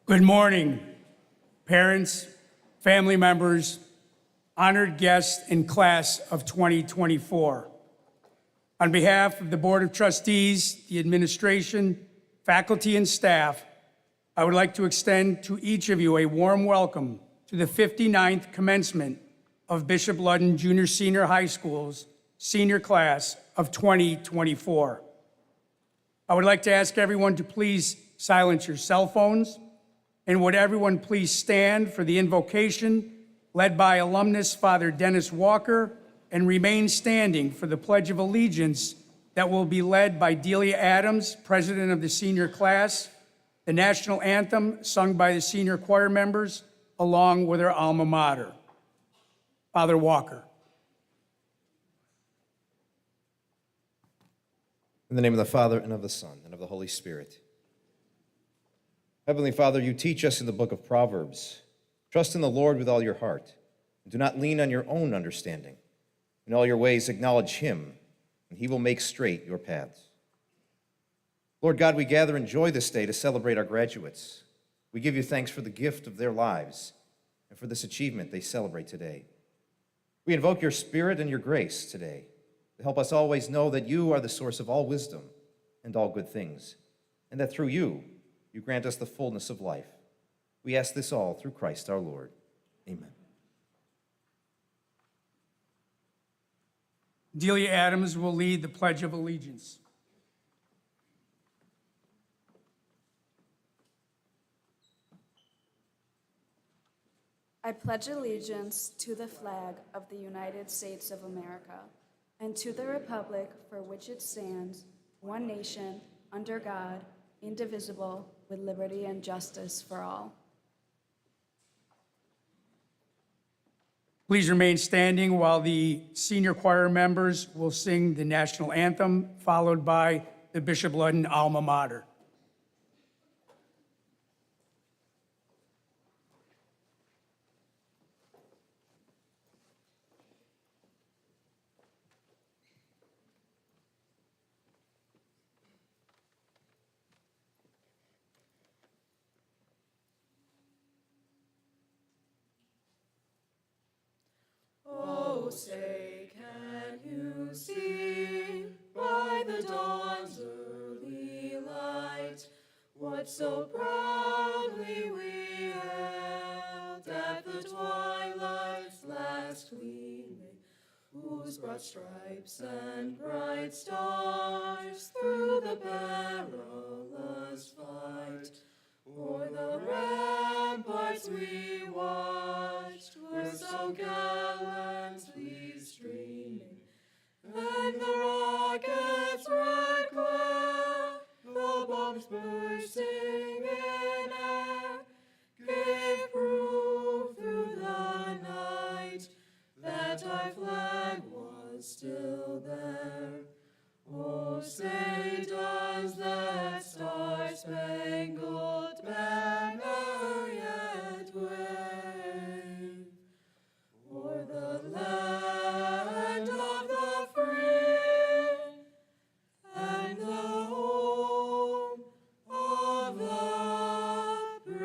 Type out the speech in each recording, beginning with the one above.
Good morning, parents, family members, honored guests and class of 2024. On behalf of the Board of Trustees, the administration, faculty, and staff, I would like to extend to each of you a warm welcome to the 59th commencement of Bishop Ludden Junior Senior High School's senior class of 2024. I would like to ask everyone to please silence your cell phones, and would everyone please stand for the invocation led by alumnus Father Dennis Walker, and remain standing for the Pledge of Allegiance that will be led by Delia Adams, President of the senior class, the national anthem sung by the senior choir members, along with our alma mater. Father Walker. In the name of the Father, and of the Son, and of the Holy Spirit. Heavenly Father, you teach us in the book of Proverbs, trust in the Lord with all your heart, and do not lean on your own understanding. In all your ways acknowledge him, and he will make straight your paths. Lord God, we gather in joy this day to celebrate our graduates. We give you thanks for the gift of their lives and for this achievement they celebrate today. We invoke your Spirit and your grace today to help us always know that you are the source of all wisdom and all good things, and that through you grant us the fullness of life. We ask this all through Christ our Lord. Amen. Delia Adams will lead the Pledge of Allegiance. I pledge allegiance to the flag of the United States of America and to the republic for which it stands, one nation, under God, indivisible, with liberty and justice for all. Please remain standing while the senior choir members will sing the national anthem, followed by the Bishop Ludden alma mater. Oh, say, can you see by the dawn's early light what so proudly we hailed at the twilight's last gleaming, whose broad stripes and bright stars through the perilous fight o'er the ramparts we watched were so gallantly streaming. Then the rocket's red glare, the bombs bursting in air, gave proof through the night that our flag was still there. Oh, say, does that star-spangled banner yet wave o'er the land of the free and the home of the brave?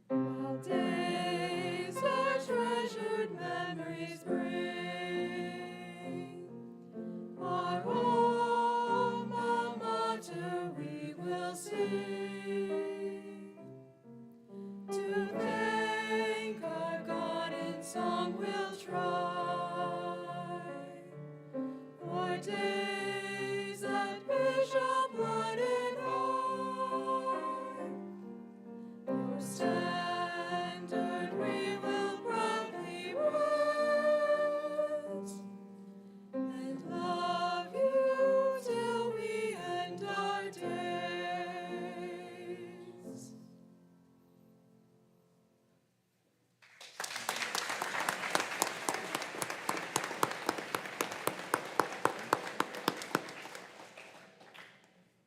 While days our treasured memories bring, our alma mater we will sing. To thank our God in song we'll try, for days that Bishop Ludden high. Your standard we will proudly raise, and love you till we end our days.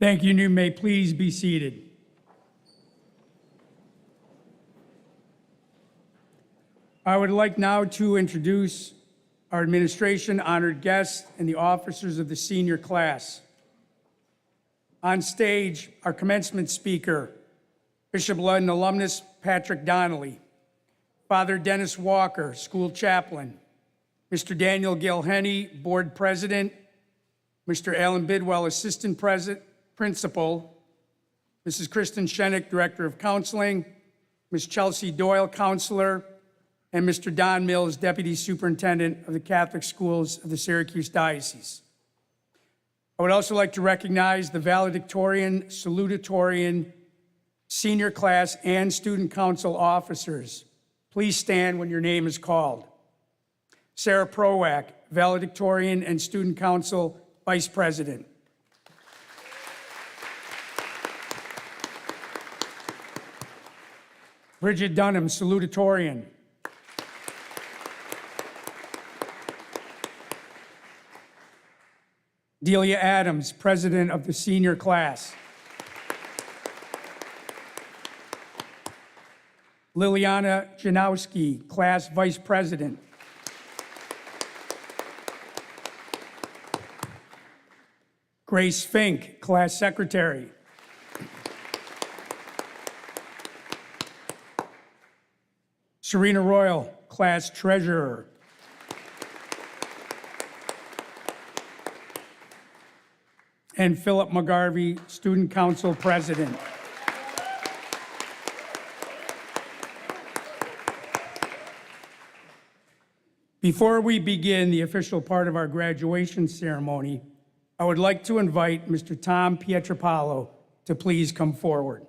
Thank you. You may please be seated. I would like now to introduce our administration, honored guests, and the officers of the senior class. On stage, our commencement speaker, Bishop Ludden alumnus Patrick Donnelly, Father Dennis Walker, school chaplain, Mr. Daniel Gilhenny, board president, Mr. Alan Bidwell, assistant principal, Mrs. Kristen Shenick, director of counseling, Ms. Chelsea Doyle, counselor, and Mr. Don Mills, deputy superintendent of the Catholic schools of the Syracuse Diocese. I would also like to recognize the Valedictorian, Salutatorian, senior class, and student council officers. Please stand when your name is called. Sarah Prowak, Valedictorian and Student Council Vice President. Bridget Dunham, Salutatorian. Delia Adams, President of the senior class. Liliana Janowski, Class Vice President. Grace Fink, Class Secretary. Serena Royal, Class Treasurer. And Philip McGarvey, Student Council President. Before we begin the official part of our graduation ceremony, I would like to invite Mr. Tom Pietropalo to please come forward.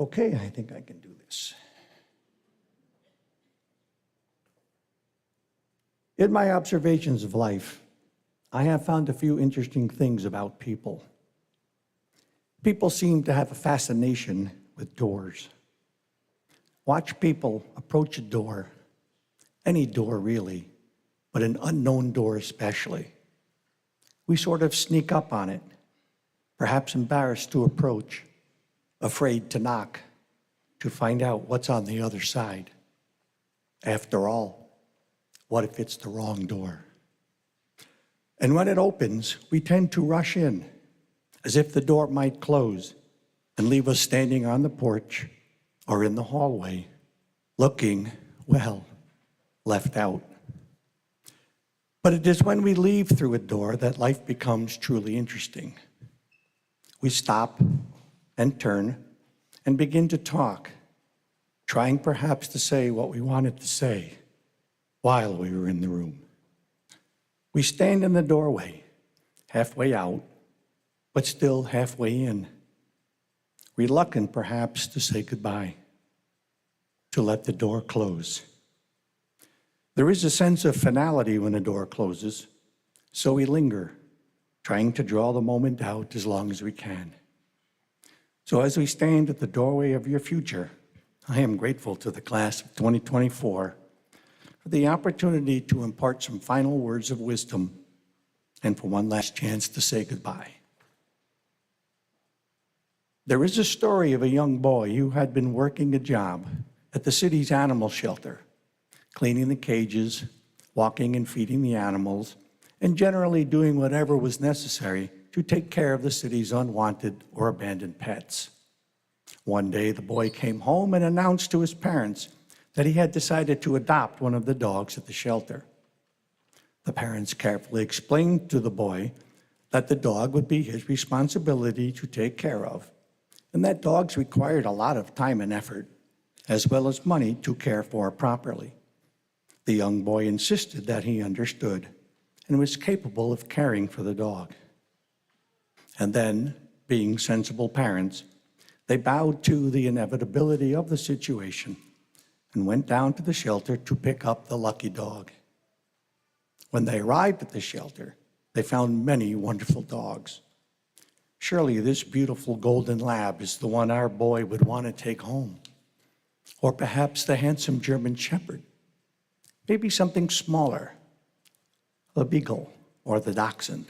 Okay, I think I can do this. In my observations of life, I have found a few interesting things about people. People seem to have a fascination with doors. Watch people approach a door, any door really, but an unknown door especially. We sort of sneak up on it, perhaps embarrassed to approach, afraid to knock, to find out what's on the other side. After all, what if it's the wrong door? And when it opens, we tend to rush in, as if the door might close and leave us standing on the porch or in the hallway, looking, well, left out. But it is when we leave through a door that life becomes truly interesting. We stop and turn and begin to talk, trying perhaps to say what we wanted to say while we were in the room. We stand in the doorway, halfway out, but still halfway in, reluctant perhaps to say goodbye, to let the door close. There is a sense of finality when a door closes, so we linger, trying to draw the moment out as long as we can. So as we stand at the doorway of your future, I am grateful to the class of 2024 for the opportunity to impart some final words of wisdom and for one last chance to say goodbye. There is a story of a young boy who had been working a job at the city's animal shelter, cleaning the cages, walking and feeding the animals, and generally doing whatever was necessary to take care of the city's unwanted or abandoned pets. One day, the boy came home and announced to his parents that he had decided to adopt one of the dogs at the shelter. The parents carefully explained to the boy that the dog would be his responsibility to take care of, and that dogs required a lot of time and effort, as well as money to care for properly. The young boy insisted that he understood, and was capable of caring for the dog. And then, being sensible parents, they bowed to the inevitability of the situation and went down to the shelter to pick up the lucky dog. When they arrived at the shelter, they found many wonderful dogs. Surely this beautiful golden lab is the one our boy would want to take home. Or perhaps the handsome German shepherd. Maybe something smaller, the beagle or the dachshund.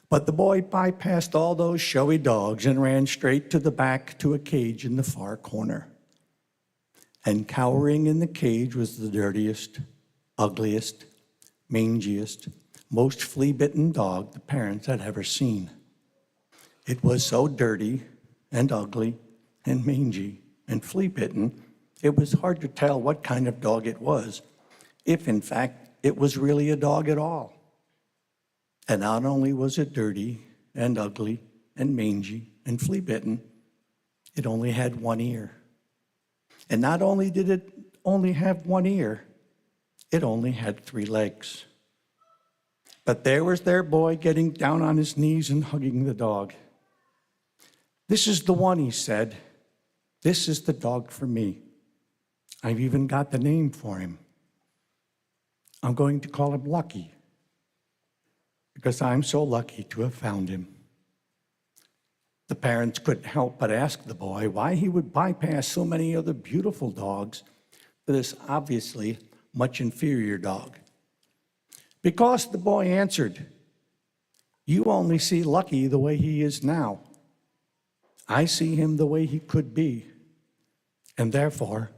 But the boy bypassed all those showy dogs and ran straight to the back to a cage in the far corner. And cowering in the cage was the dirtiest, ugliest, mangiest, most flea-bitten dog the parents had ever seen. It was so dirty and ugly and mangy and flea-bitten, it was hard to tell what kind of dog it was, if in fact it was really a dog at all. And not only was it dirty and ugly and mangy and flea-bitten, it only had one ear. And not only did it only have one ear, it only had 3 legs. But there was their boy getting down on his knees and hugging the dog. "This is the one," he said. "This is the dog for me. I've even got the name for him. I'm going to call him Lucky, because I'm so lucky to have found him." The parents couldn't help but ask the boy why he would bypass so many other beautiful dogs for this obviously much inferior dog. Because the boy answered, "You only see Lucky the way he is now. I see him the way he could be, and therefore,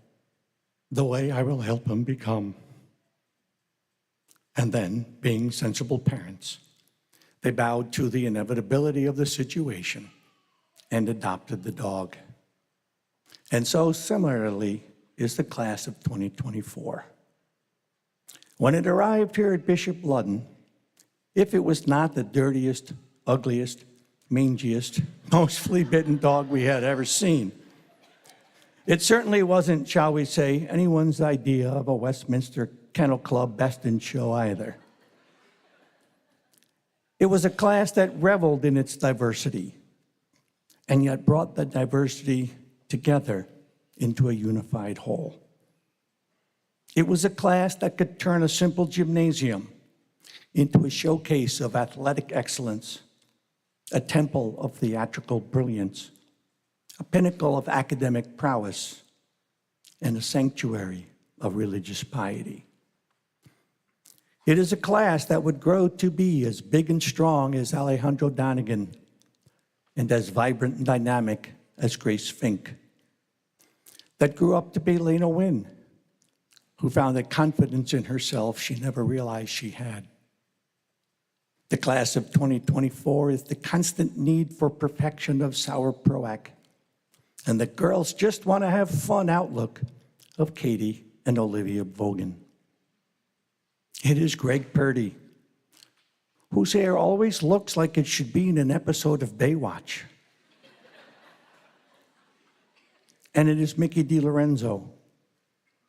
the way I will help him become." And then, being sensible parents, they bowed to the inevitability of the situation and adopted the dog. And so, similarly, is the class of 2024. When it arrived here at Bishop Ludden, if it was not the dirtiest, ugliest, mangiest, most flea-bitten dog we had ever seen, it certainly wasn't, shall we say, anyone's idea of a Westminster Kennel Club best in show either. It was a class that reveled in its diversity and yet brought the diversity together into a unified whole. It was a class that could turn a simple gymnasium into a showcase of athletic excellence, a temple of theatrical brilliance, a pinnacle of academic prowess, and a sanctuary of religious piety. It is a class that would grow to be as big and strong as Alejandro Donegan and as vibrant and dynamic as Grace Fink, that grew up to be Lena Wynn, who found a confidence in herself she never realized she had. The class of 2024 is the constant need for perfection of Sauer Proac, and the girls just want to have fun outlook of Katie and Olivia Vogan. It is Greg Purdy, whose hair always looks like it should be in an episode of Baywatch. And it is Mickey DiLorenzo,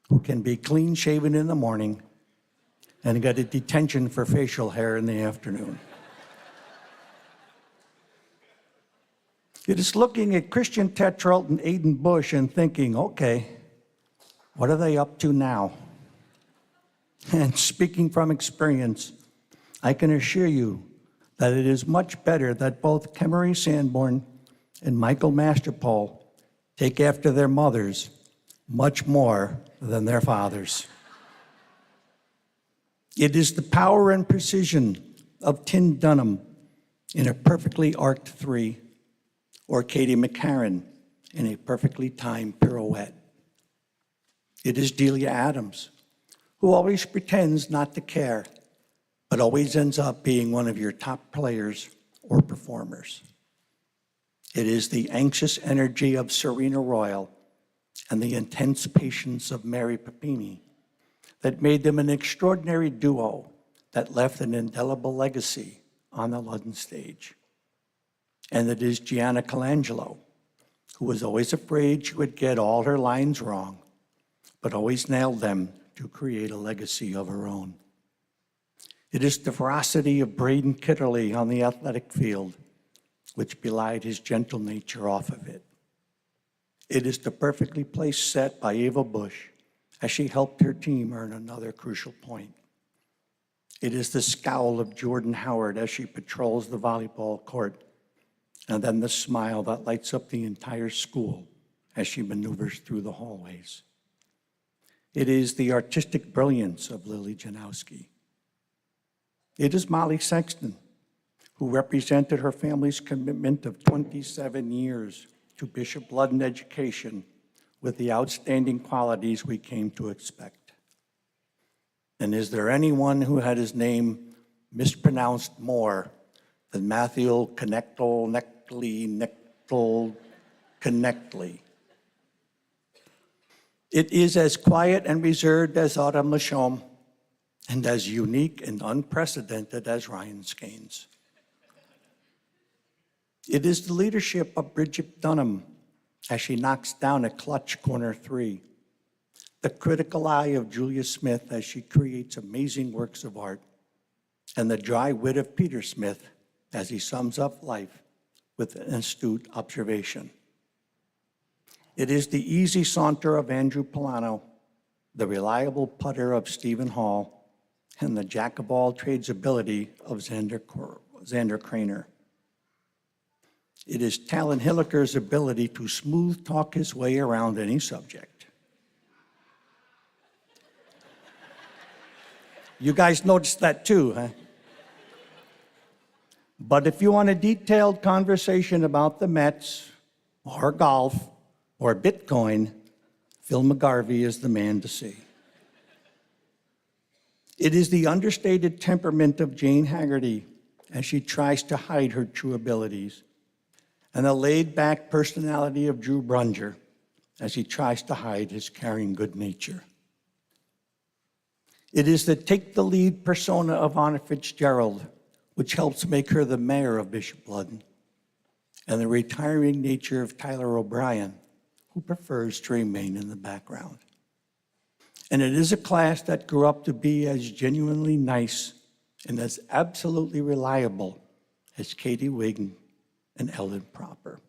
who can be clean-shaven in the morning and get a detention for facial hair in the afternoon. It is looking at Christian Tetrault and Aiden Bush and thinking, okay, what are they up to now? And speaking from experience, I can assure you that it is much better that both Kemery Sanborn and Michael Masterpole take after their mothers much more than their fathers. It is the power and precision of Tin Dunham in a perfectly arced 3, or Katie McCarran in a perfectly timed pirouette. It is Delia Adams, who always pretends not to care, but always ends up being one of your top players or performers. It is the anxious energy of Serena Royal and the intense patience of Mary Papini that made them an extraordinary duo that left an indelible legacy on the London stage. And it is Gianna Colangelo, who was always afraid she would get all her lines wrong, but always nailed them to create a legacy of her own. It is the ferocity of Braden Kitterly on the athletic field, which belied his gentle nature off of it. It is the perfectly placed set by Ava Bush as she helped her team earn another crucial point. It is the scowl of Jordan Howard as she patrols the volleyball court, and then the smile that lights up the entire school as she maneuvers through the hallways. It is the artistic brilliance of Lily Janowski. It is Molly Sexton, who represented her family's commitment of 27 years to Bishop Ludden education with the outstanding qualities we came to expect. And is there anyone who had his name mispronounced more than Matthew Connectly? It is as quiet and reserved as Autumn Lachaume and as unique and unprecedented as Ryan Skanes. It is the leadership of Bridget Dunham as she knocks down a clutch corner three, the critical eye of Julia Smith as she creates amazing works of art, and the dry wit of Peter Smith as he sums up life with an astute observation. It is the easy saunter of Andrew Polano, the reliable putter of Stephen Hall, and the jack-of-all-trades ability of Xander Craner. It is Talon Hilliker's ability to smooth talk his way around any subject. You guys noticed that too, huh? But if you want a detailed conversation about the Mets, or golf, or Bitcoin, Phil McGarvey is the man to see. It is the understated temperament of Jane Haggerty as she tries to hide her true abilities, and the laid-back personality of Drew Brunger as he tries to hide his caring good nature. It is the take-the-lead persona of Anna Fitzgerald, which helps make her the mayor of Bishop Ludden, and the retiring nature of Tyler O'Brien, who prefers to remain in the background. And it is a class that grew up to be as genuinely nice and as absolutely reliable as Katie Wigg and Ellen Proper.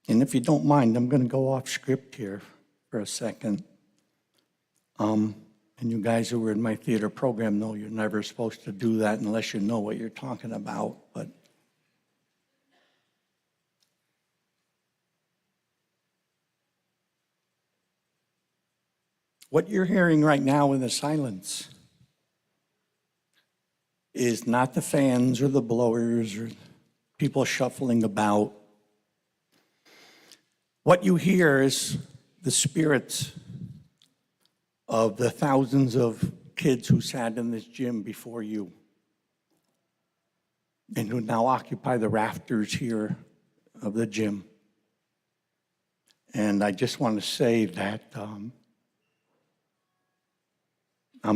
And if you don't mind, I'm going to go off script here for a second. And you guys who were in my theater program know you're never supposed to do that unless you know what you're talking about. But what you're hearing right now in the silence is not the fans or the blowers or people shuffling about. What you hear is the spirits of the thousands of kids who sat in this gym before you and who now occupy the rafters here of the gym. And I just want to say that on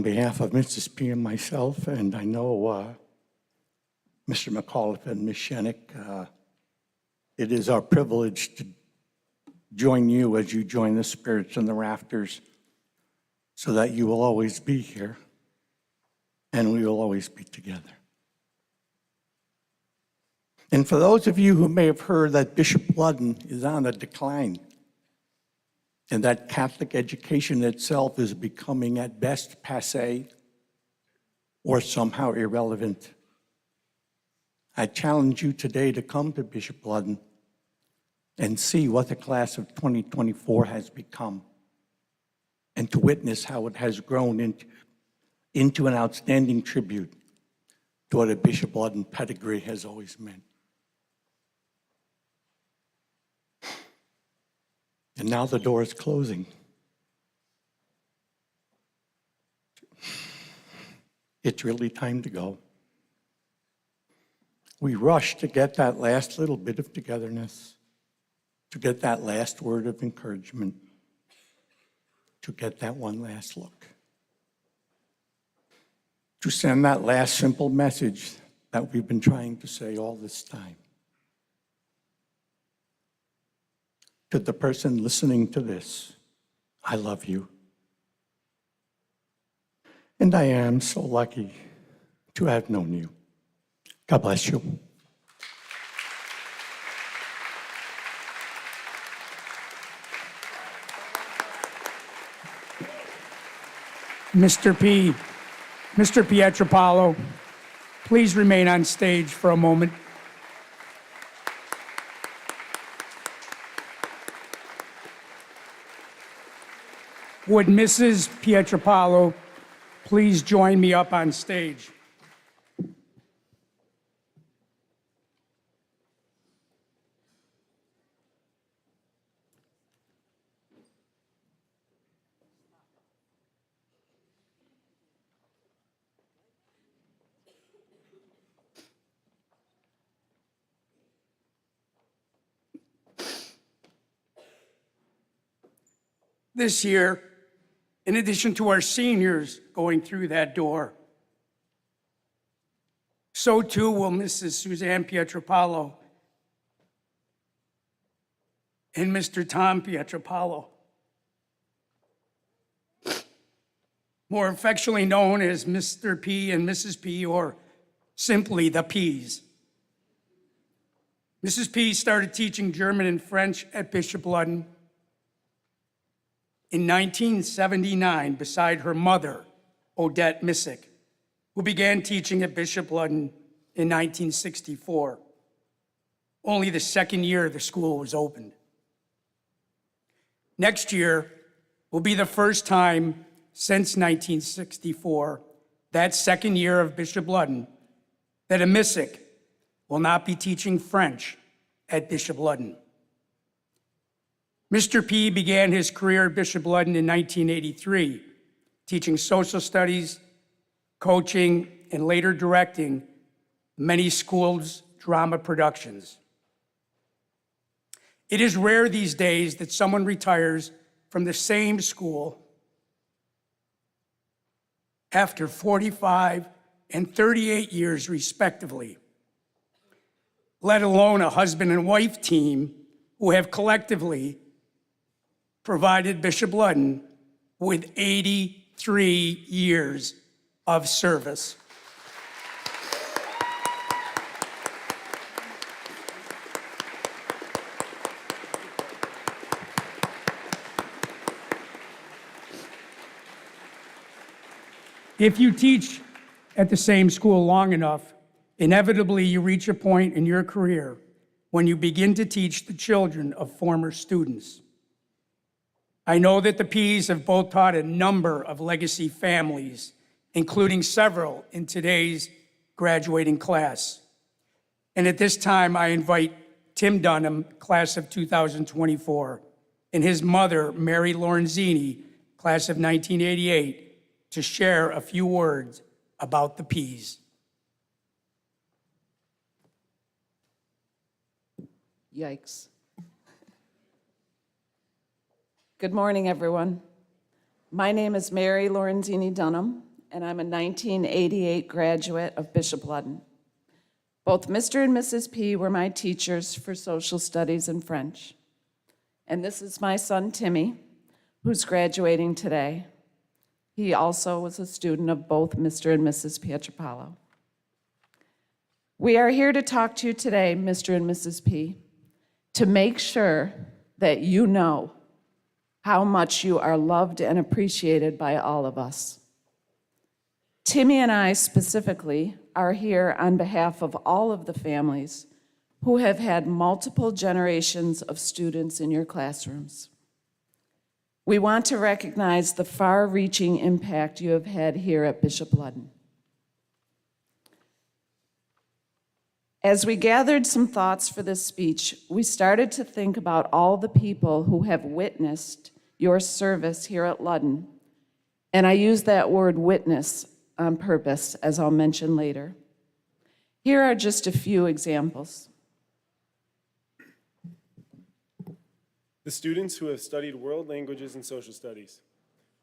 behalf of Mrs. P and myself, and I know Mr. McAuliffe and Ms. Shenick, it is our privilege to join you as you join the spirits in the rafters so that you will always be here and we will always be together. And for those of you who may have heard that Bishop Ludden is on the decline and that Catholic education itself is becoming at best passé or somehow irrelevant, I challenge you today to come to Bishop Ludden and see what the class of 2024 has become and to witness how it has grown into an outstanding tribute to what a Bishop Ludden pedigree has always meant. And now the door is closing. It's really time to go. We rush to get that last little bit of togetherness, to get that last word of encouragement, to get that one last look, to send that last simple message that we've been trying to say all this time. To the person listening to this, I love you. And I am so lucky to have known you. God bless you. Mr. Pietropalo, please remain on stage for a moment. Would Mrs. Pietropalo please join me up on stage? This year, in addition to our seniors going through that door, so too will Mrs. Suzanne Pietropalo and Mr. Tom Pietropalo, more affectionately known as Mr. P and Mrs. P, or simply the Ps. Mrs. P started teaching German and French at Bishop Ludden in 1979 beside her mother, Odette Missick, who began teaching at Bishop Ludden in 1964. Only the second year the school was opened. Next year will be the first time since 1964, that second year of Bishop Ludden, that a Missick will not be teaching French at Bishop Ludden. Mr. P began his career at Bishop Ludden in 1983, teaching social studies, coaching, and later directing many schools' drama productions. It is rare these days that someone retires from the same school after 45 and 38 years, respectively, let alone a husband and wife team who have collectively provided Bishop Ludden with 83 years of service. If you teach at the same school long enough, inevitably you reach a point in your career when you begin to teach the children of former students. I know that the Ps have both taught a number of legacy families, including several in today's graduating class. And at this time, I invite Tim Dunham, class of 2024, and his mother, Mary Lorenzini, class of 1988, to share a few words about the Ps. Yikes. Good morning, everyone. My name is Mary Lorenzini Dunham, and I'm a 1988 graduate of Bishop Ludden. Both Mr. and Mrs. P were my teachers for social studies and French. And this is my son, Timmy, who's graduating today. He also was a student of both Mr. and Mrs. Pietropalo. We are here to talk to you today, Mr. and Mrs. P, to make sure that you know how much you are loved and appreciated by all of us. Timmy and I specifically are here on behalf of all of the families who have had multiple generations of students in your classrooms. We want to recognize the far-reaching impact you have had here at Bishop Ludden. As we gathered some thoughts for this speech, we started to think about all the people who have witnessed your service here at Ludden. And I use that word witness on purpose, as I'll mention later. Here are just a few examples. The students who have studied world languages and social studies.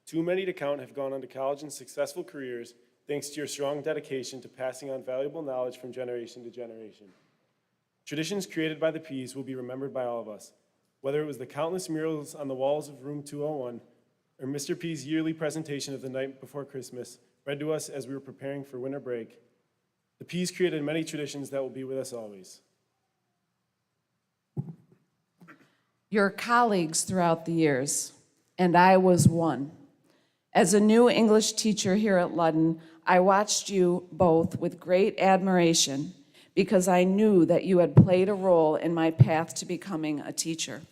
Too many to count have gone on to college and successful careers thanks to your strong dedication to passing on valuable knowledge from generation to generation. Traditions created by the Ps will be remembered by all of us, whether it was the countless murals on the walls of room 201 or Mr. P's yearly presentation of the night before Christmas, read to us as we were preparing for winter break. The P's created many traditions that will be with us always. Your colleagues throughout the years, and I was one. As a new English teacher here at Ludden, I watched you both with great admiration because I knew that you had played a role in my path to becoming a teacher.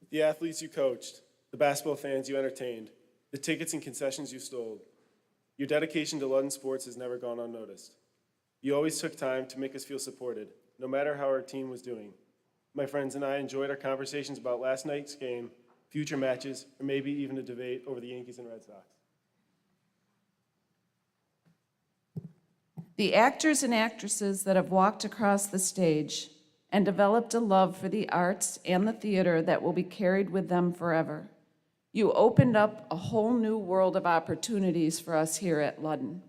The athletes you coached, the basketball fans you entertained, the tickets and concessions you stole. Your dedication to Ludden sports has never gone unnoticed. You always took time to make us feel supported, no matter how our team was doing. My friends and I enjoyed our conversations about last night's game, future matches, or maybe even a debate over the Yankees and Red Sox. The actors and actresses that have walked across the stage and developed a love for the arts and the theater that will be carried with them forever. You opened up a whole new world of opportunities for us here at Ludden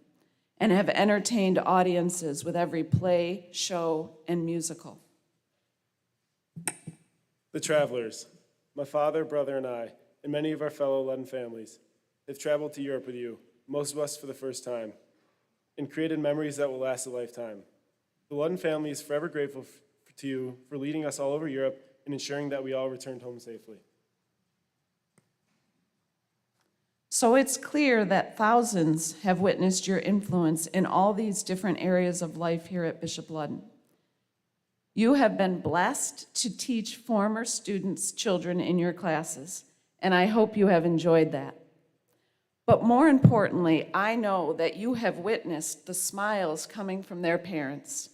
and have entertained audiences with every play, show, and musical. The travelers, my father, brother, and I, and many of our fellow Ludden families, have traveled to Europe with you, most of us for the first time, and created memories that will last a lifetime. The Ludden family is forever grateful to you for leading us all over Europe and ensuring that we all returned home safely. So it's clear that thousands have witnessed your influence in all these different areas of life here at Bishop Ludden. You have been blessed to teach former students' children in your classes, and I hope you have enjoyed that. But more importantly, I know that you have witnessed the smiles coming from their parents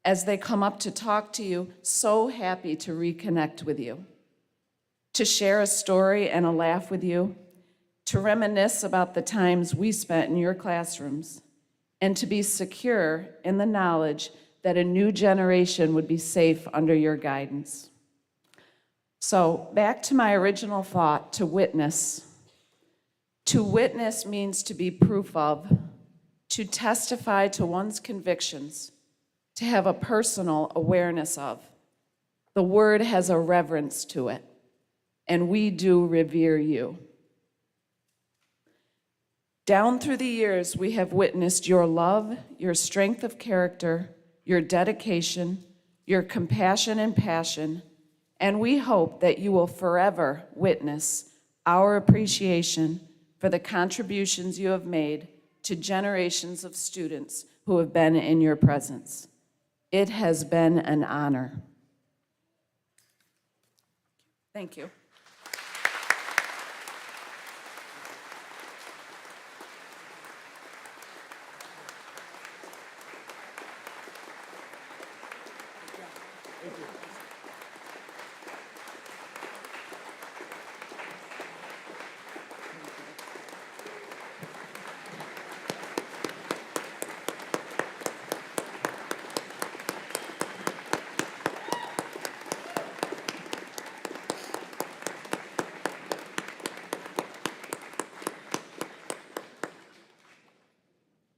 as they come up to talk to you, so happy to reconnect with you, to share a story and a laugh with you, to reminisce about the times we spent in your classrooms, and to be secure in the knowledge that a new generation would be safe under your guidance. So, back to my original thought, to witness. To witness means to be proof of, to testify to one's convictions, to have a personal awareness of. The word has a reverence to it, and we do revere you. Down through the years, we have witnessed your love, your strength of character, your dedication, your compassion and passion, and we hope that you will forever witness our appreciation for the contributions you have made to generations of students who have been in your presence. It has been an honor. Thank you.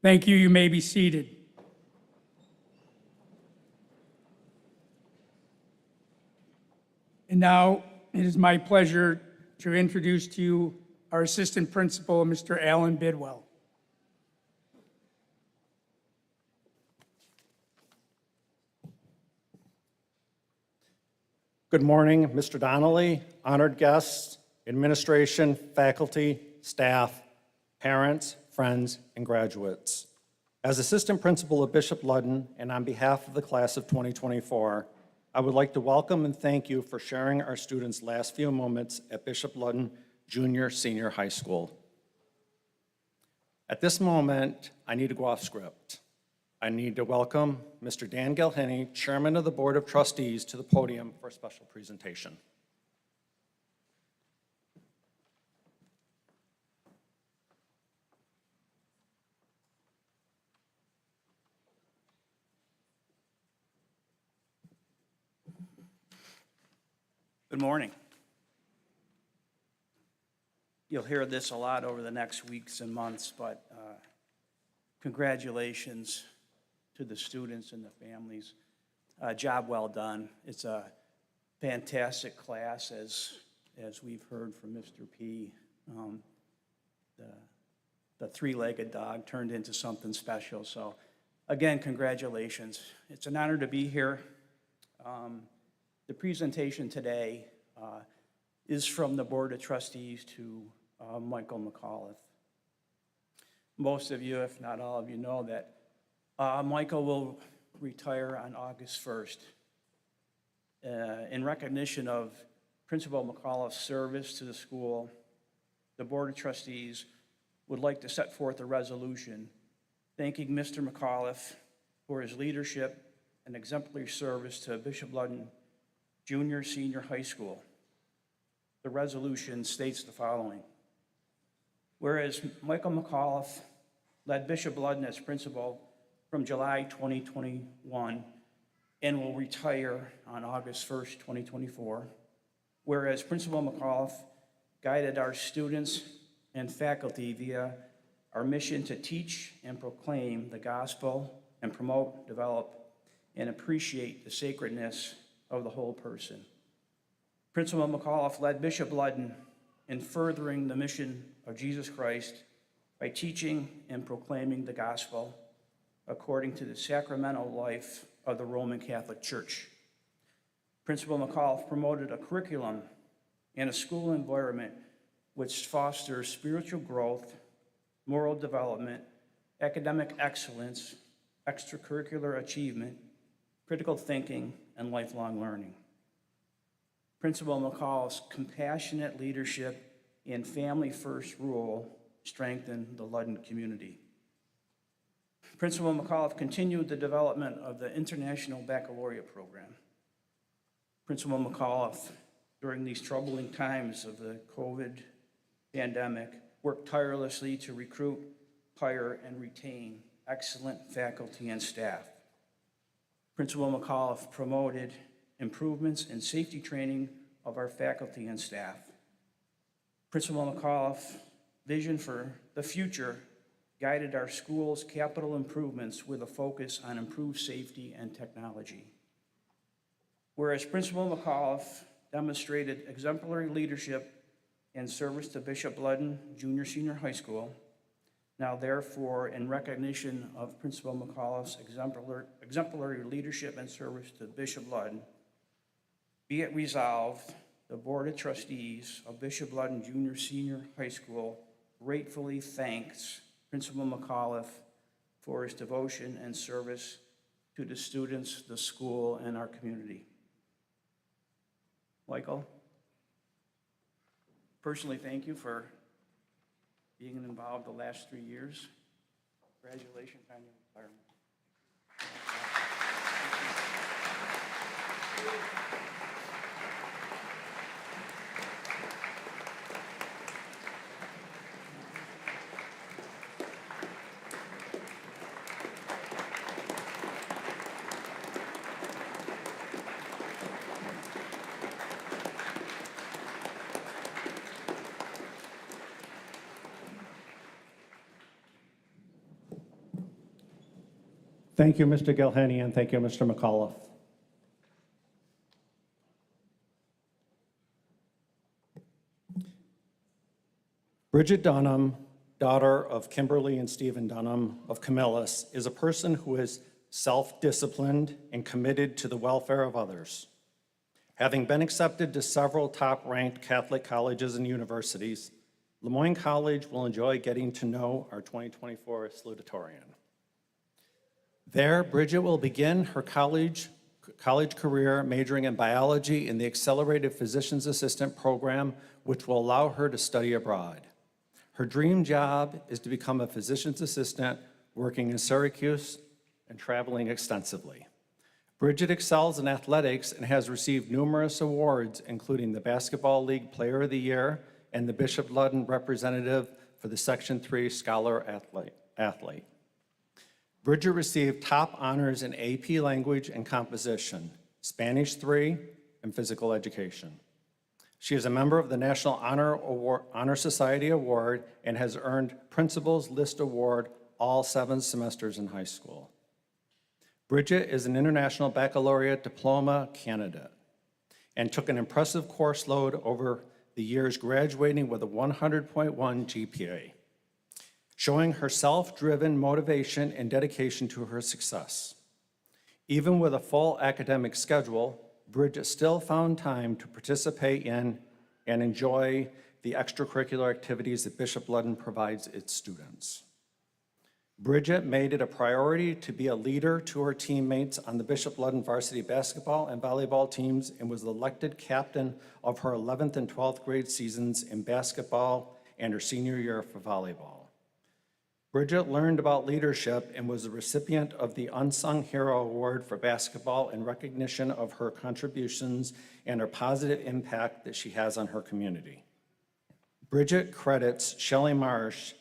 Thank you. You may be seated. And now it is my pleasure to introduce to you our Assistant Principal, Mr. Alan Bidwell. Good morning, Mr. Donnelly, honored guests, administration, faculty, staff, parents, friends, and graduates. As Assistant Principal of Bishop Ludden and on behalf of the class of 2024, I would like to welcome and thank you for sharing our students' last few moments at Bishop Ludden Junior Senior High School. At this moment, I need to go off script. I need to welcome Mr. Dan Gilhenny, Chairman of the Board of Trustees, to the podium for a special presentation. Good morning. You'll hear this a lot over the next weeks and months, but congratulations to the students and the families. Job well done. It's a fantastic class, as as we've heard from Mr. P. The three-legged dog turned into something special. So again, congratulations. It's an honor to be here. The presentation today is from the Board of Trustees to Michael McAuliffe. Most of you, if not all of you, know that Michael will retire on August 1st. In recognition of Principal McAuliffe's service to the school, the Board of Trustees would like to set forth a resolution thanking Mr. McAuliffe for his leadership and exemplary service to Bishop Ludden Junior Senior High School. The resolution states the following. Whereas Michael McAuliffe led Bishop Ludden as principal from July 2021 and will retire on August 1st, 2024. Whereas Principal McAuliffe guided our students and faculty via our mission to teach and proclaim the gospel and promote, develop, and appreciate the sacredness of the whole person. Principal McAuliffe led Bishop Ludden in furthering the mission of Jesus Christ by teaching and proclaiming the gospel according to the sacramental life of the Roman Catholic Church. Principal McAuliffe promoted a curriculum and a school environment which fosters spiritual growth, moral development, academic excellence, extracurricular achievement, critical thinking, and lifelong learning. Principal McAuliffe's compassionate leadership and family-first rule strengthened the Ludden community. Principal McAuliffe continued the development of the International Baccalaureate program. Principal McAuliffe, during these troubling times of the COVID pandemic, worked tirelessly to recruit, hire, and retain excellent faculty and staff. Principal McAuliffe promoted improvements in safety training of our faculty and staff. Principal McAuliffe's vision for the future guided our school's capital improvements with a focus on improved safety and technology. Whereas Principal McAuliffe demonstrated exemplary leadership and service to Bishop Ludden Junior Senior High School, now therefore in recognition of Principal McAuliffe's exemplary leadership and service to Bishop Ludden, be it resolved, the Board of Trustees of Bishop Ludden Junior Senior High School gratefully thanks Principal McAuliffe for his devotion and service to the students, the school, and our community. Michael, personally, thank you for being involved the last 3 years. Congratulations on your retirement. Thank you, Mr. Gilhenny, and thank you, Mr. McAuliffe. Bridget Dunham, daughter of Kimberly and Stephen Dunham of Camillus, is a person who is self-disciplined and committed to the welfare of others. Having been accepted to several top-ranked Catholic colleges and universities, Le Moyne College will enjoy getting to know our 2024 Salutatorian. There, Bridget will begin her college career majoring in biology in the Accelerated Physician's Assistant program, which will allow her to study abroad. Her dream job is to become a physician's assistant, working in Syracuse and traveling extensively. Bridget excels in athletics and has received numerous awards, including the Basketball League Player of the Year and the Bishop Ludden representative for the Section 3 Scholar Athlete. Bridget received top honors in AP Language and Composition, Spanish 3, and Physical Education. She is a member of the National Honor Society Award and has earned Principal's List Award all 7 semesters in high school. Bridget is an International Baccalaureate Diploma candidate and took an impressive course load over the years graduating with a 100.1 GPA, showing her self-driven motivation and dedication to her success. Even with a full academic schedule, Bridget still found time to participate in and enjoy the extracurricular activities that Bishop Ludden provides its students. Bridget made it a priority to be a leader to her teammates on the Bishop Ludden varsity basketball and volleyball teams and was elected captain of her 11th and 12th grade seasons in basketball and her senior year for volleyball. Bridget learned about leadership and was the recipient of the Unsung Hero Award for basketball in recognition of her contributions and her positive impact that she has on her community. Bridget credits Shelley Marsh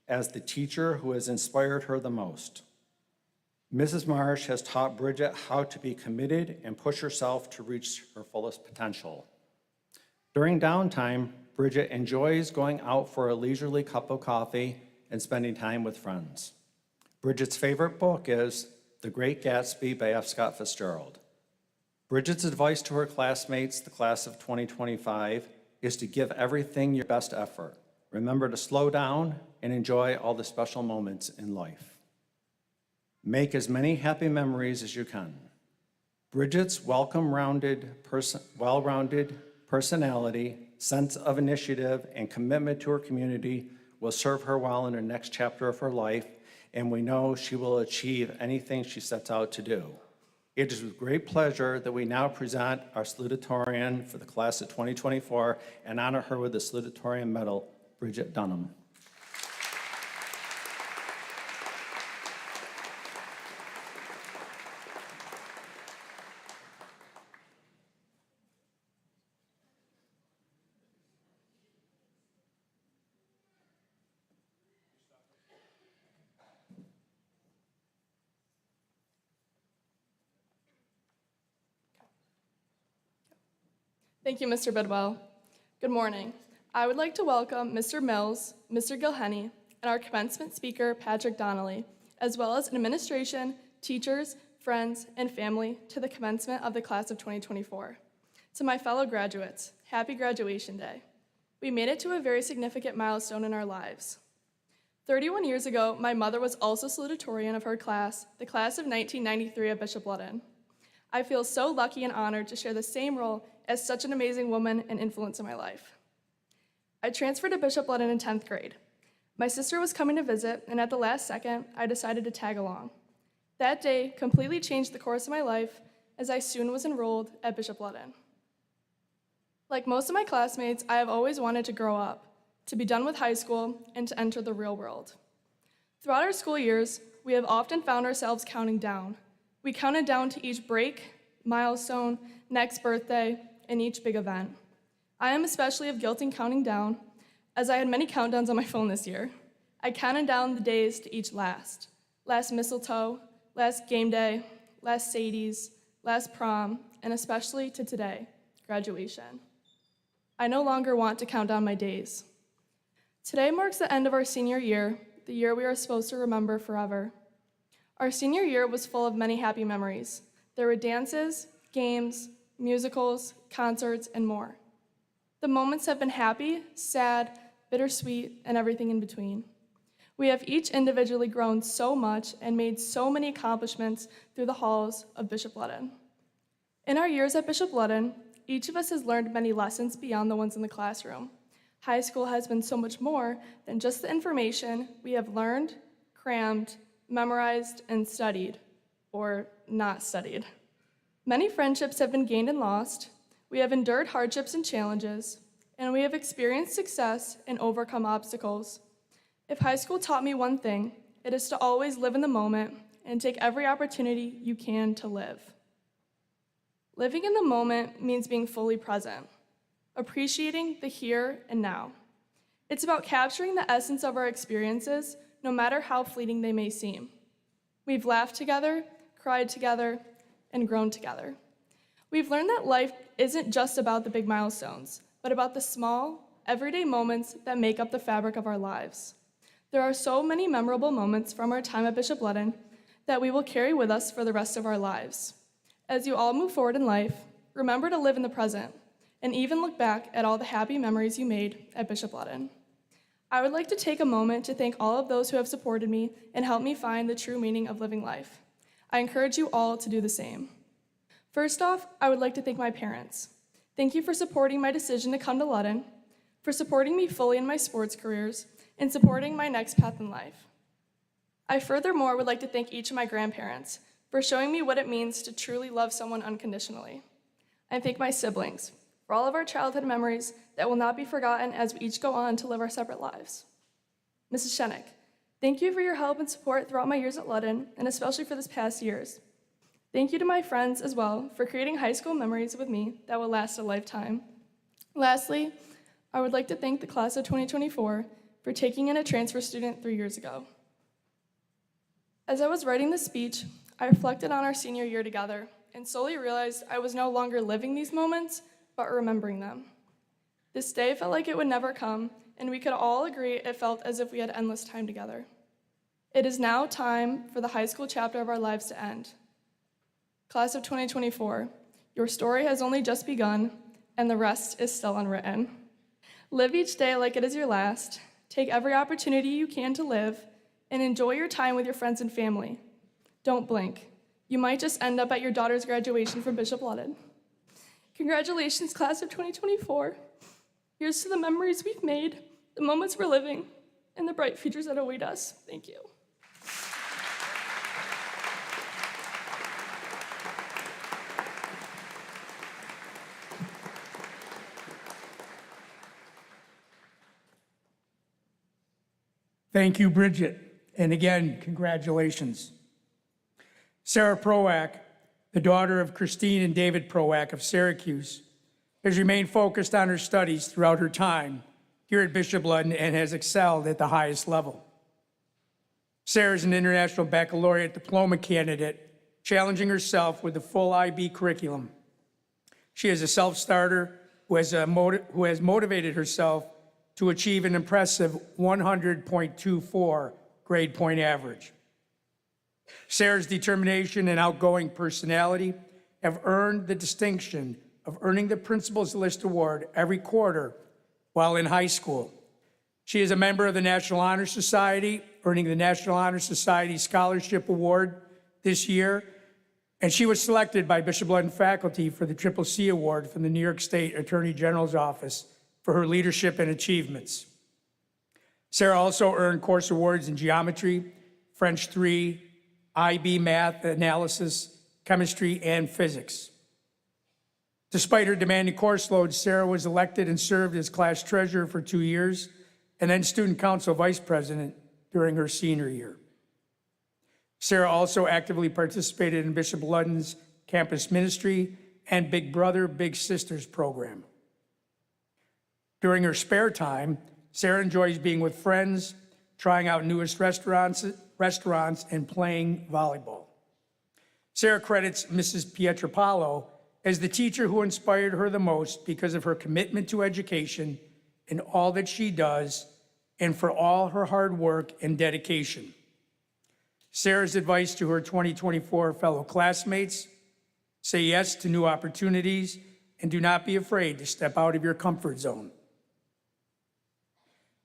as the teacher who has inspired her the most. Mrs. Marsh has taught Bridget how to be committed and push herself to reach her fullest potential. During downtime, Bridget enjoys going out for a leisurely cup of coffee and spending time with friends. Bridget's favorite book is The Great Gatsby by F. Scott Fitzgerald. Bridget's advice to her classmates, the class of 2025, is to give everything your best effort. Remember to slow down and enjoy all the special moments in life. Make as many happy memories as you can. Bridget's well-rounded personality, sense of initiative, and commitment to her community will serve her well in her next chapter of her life, and we know she will achieve anything she sets out to do. It is with great pleasure that we now present our salutatorian for the class of 2024 and honor her with the Salutatorian Medal, Bridget Dunham. Thank you, Mr. Bidwell. Good morning. I would like to welcome Mr. Mills, Mr. Gilhenny, and our commencement speaker, Patrick Donnelly, as well as administration, teachers, friends, and family to the commencement of the class of 2024. To my fellow graduates, happy graduation day. We made it to a very significant milestone in our lives. 31 years ago, my mother was also salutatorian of her class, the class of 1993 at Bishop Ludden. I feel so lucky and honored to share the same role as such an amazing woman and influence in my life. I transferred to Bishop Ludden in 10th grade. My sister was coming to visit, and at the last second, I decided to tag along. That day completely changed the course of my life as I soon was enrolled at Bishop Ludden. Like most of my classmates, I have always wanted to grow up, to be done with high school, and to enter the real world. Throughout our school years, we have often found ourselves counting down. We counted down to each break, milestone, next birthday, and each big event. I am especially of guilt in counting down, as I had many countdowns on my phone this year. I counted down the days to each last mistletoe, last game day, last Sadie's, last prom, and especially to today, graduation. I no longer want to count down my days. Today marks the end of our senior year, the year we are supposed to remember forever. Our senior year was full of many happy memories. There were dances, games, musicals, concerts, and more. The moments have been happy, sad, bittersweet, and everything in between. We have each individually grown so much and made so many accomplishments through the halls of Bishop Ludden. In our years at Bishop Ludden, each of us has learned many lessons beyond the ones in the classroom. High school has been so much more than just the information we have learned, crammed, memorized, and studied, or not studied. Many friendships have been gained and lost. We have endured hardships and challenges, and we have experienced success and overcome obstacles. If high school taught me one thing, it is to always live in the moment and take every opportunity you can to live. Living in the moment means being fully present, appreciating the here and now. It's about capturing the essence of our experiences, no matter how fleeting they may seem. We've laughed together, cried together, and grown together. We've learned that life isn't just about the big milestones, but about the small, everyday moments that make up the fabric of our lives. There are so many memorable moments from our time at Bishop Ludden that we will carry with us for the rest of our lives. As you all move forward in life, remember to live in the present. and even look back at all the happy memories you made at Bishop Ludden. I would like to take a moment to thank all of those who have supported me and helped me find the true meaning of living life. I encourage you all to do the same. First off, I would like to thank my parents. Thank you for supporting my decision to come to Ludden, for supporting me fully in my sports careers, and supporting my next path in life. I furthermore would like to thank each of my grandparents for showing me what it means to truly love someone unconditionally. I thank my siblings for all of our childhood memories that will not be forgotten as we each go on to live our separate lives. Mrs. Shenik, thank you for your help and support throughout my years at Ludden, and especially for this past years. Thank you to my friends as well for creating high school memories with me that will last a lifetime. Lastly, I would like to thank the class of 2024 for taking in a transfer student 3 years ago. As I was writing this speech, I reflected on our senior year together and slowly realized I was no longer living these moments, but remembering them. This day felt like it would never come, and we could all agree it felt as if we had endless time together. It is now time for the high school chapter of our lives to end. Class of 2024, your story has only just begun, and the rest is still unwritten. Live each day like it is your last. Take every opportunity you can to live, and enjoy your time with your friends and family. Don't blink. You might just end up at your daughter's graduation from Bishop Ludden. Congratulations, class of 2024. Here's to the memories we've made, the moments we're living, and the bright futures that await us. Thank you. Thank you, Bridget. And again, congratulations. Sarah Proack, the daughter of Christine and David Proack of Syracuse, has remained focused on her studies throughout her time here at Bishop Ludden and has excelled at the highest level. Sarah is an international baccalaureate diploma candidate, challenging herself with the full IB curriculum. She is a self-starter who has motivated herself to achieve an impressive 100.24 grade point average. Sarah's determination and outgoing personality have earned the distinction of earning the Principal's List Award every quarter while in high school. She is a member of the National Honor Society, earning the National Honor Society Scholarship Award this year, and she was selected by Bishop Ludden faculty for the CCC Award from the New York State Attorney General's Office for her leadership and achievements. Sarah also earned course awards in geometry, French 3, IB math analysis, chemistry, and physics. Despite her demanding course load, Sarah was elected and served as class treasurer for 2 years and then student council vice president during her senior year. Sarah also actively participated in Bishop Ludden's campus ministry and Big Brother, Big Sisters program. During her spare time, Sarah enjoys being with friends, trying out newest restaurants, and playing volleyball. Sarah credits Mrs. Pietropalo as the teacher who inspired her the most because of her commitment to education in all that she does and for all her hard work and dedication. Sarah's advice to her 2024 fellow classmates: say yes to new opportunities and do not be afraid to step out of your comfort zone.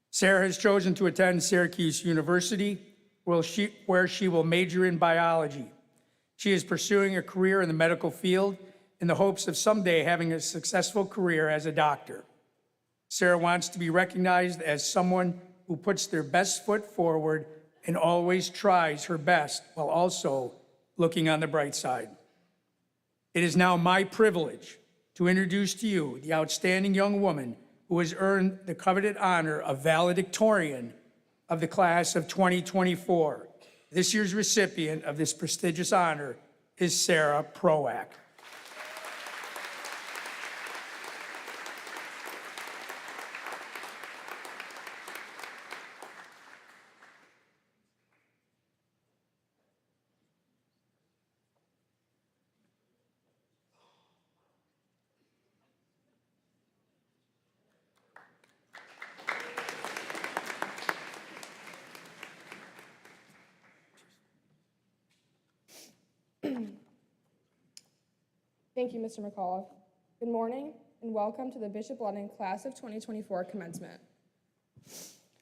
Sarah has chosen to attend Syracuse University, where she will major in biology. She is pursuing a career in the medical field in the hopes of someday having a successful career as a doctor. Sarah wants to be recognized as someone who puts their best foot forward and always tries her best while also looking on the bright side. It is now my privilege to introduce to you the outstanding young woman who has earned the coveted honor of Valedictorian of the class of 2024. This year's recipient of this prestigious honor is Sarah Proack. Thank you, Mr. McAuliffe. Good morning, and welcome to the Bishop Ludden Class of 2024 Commencement.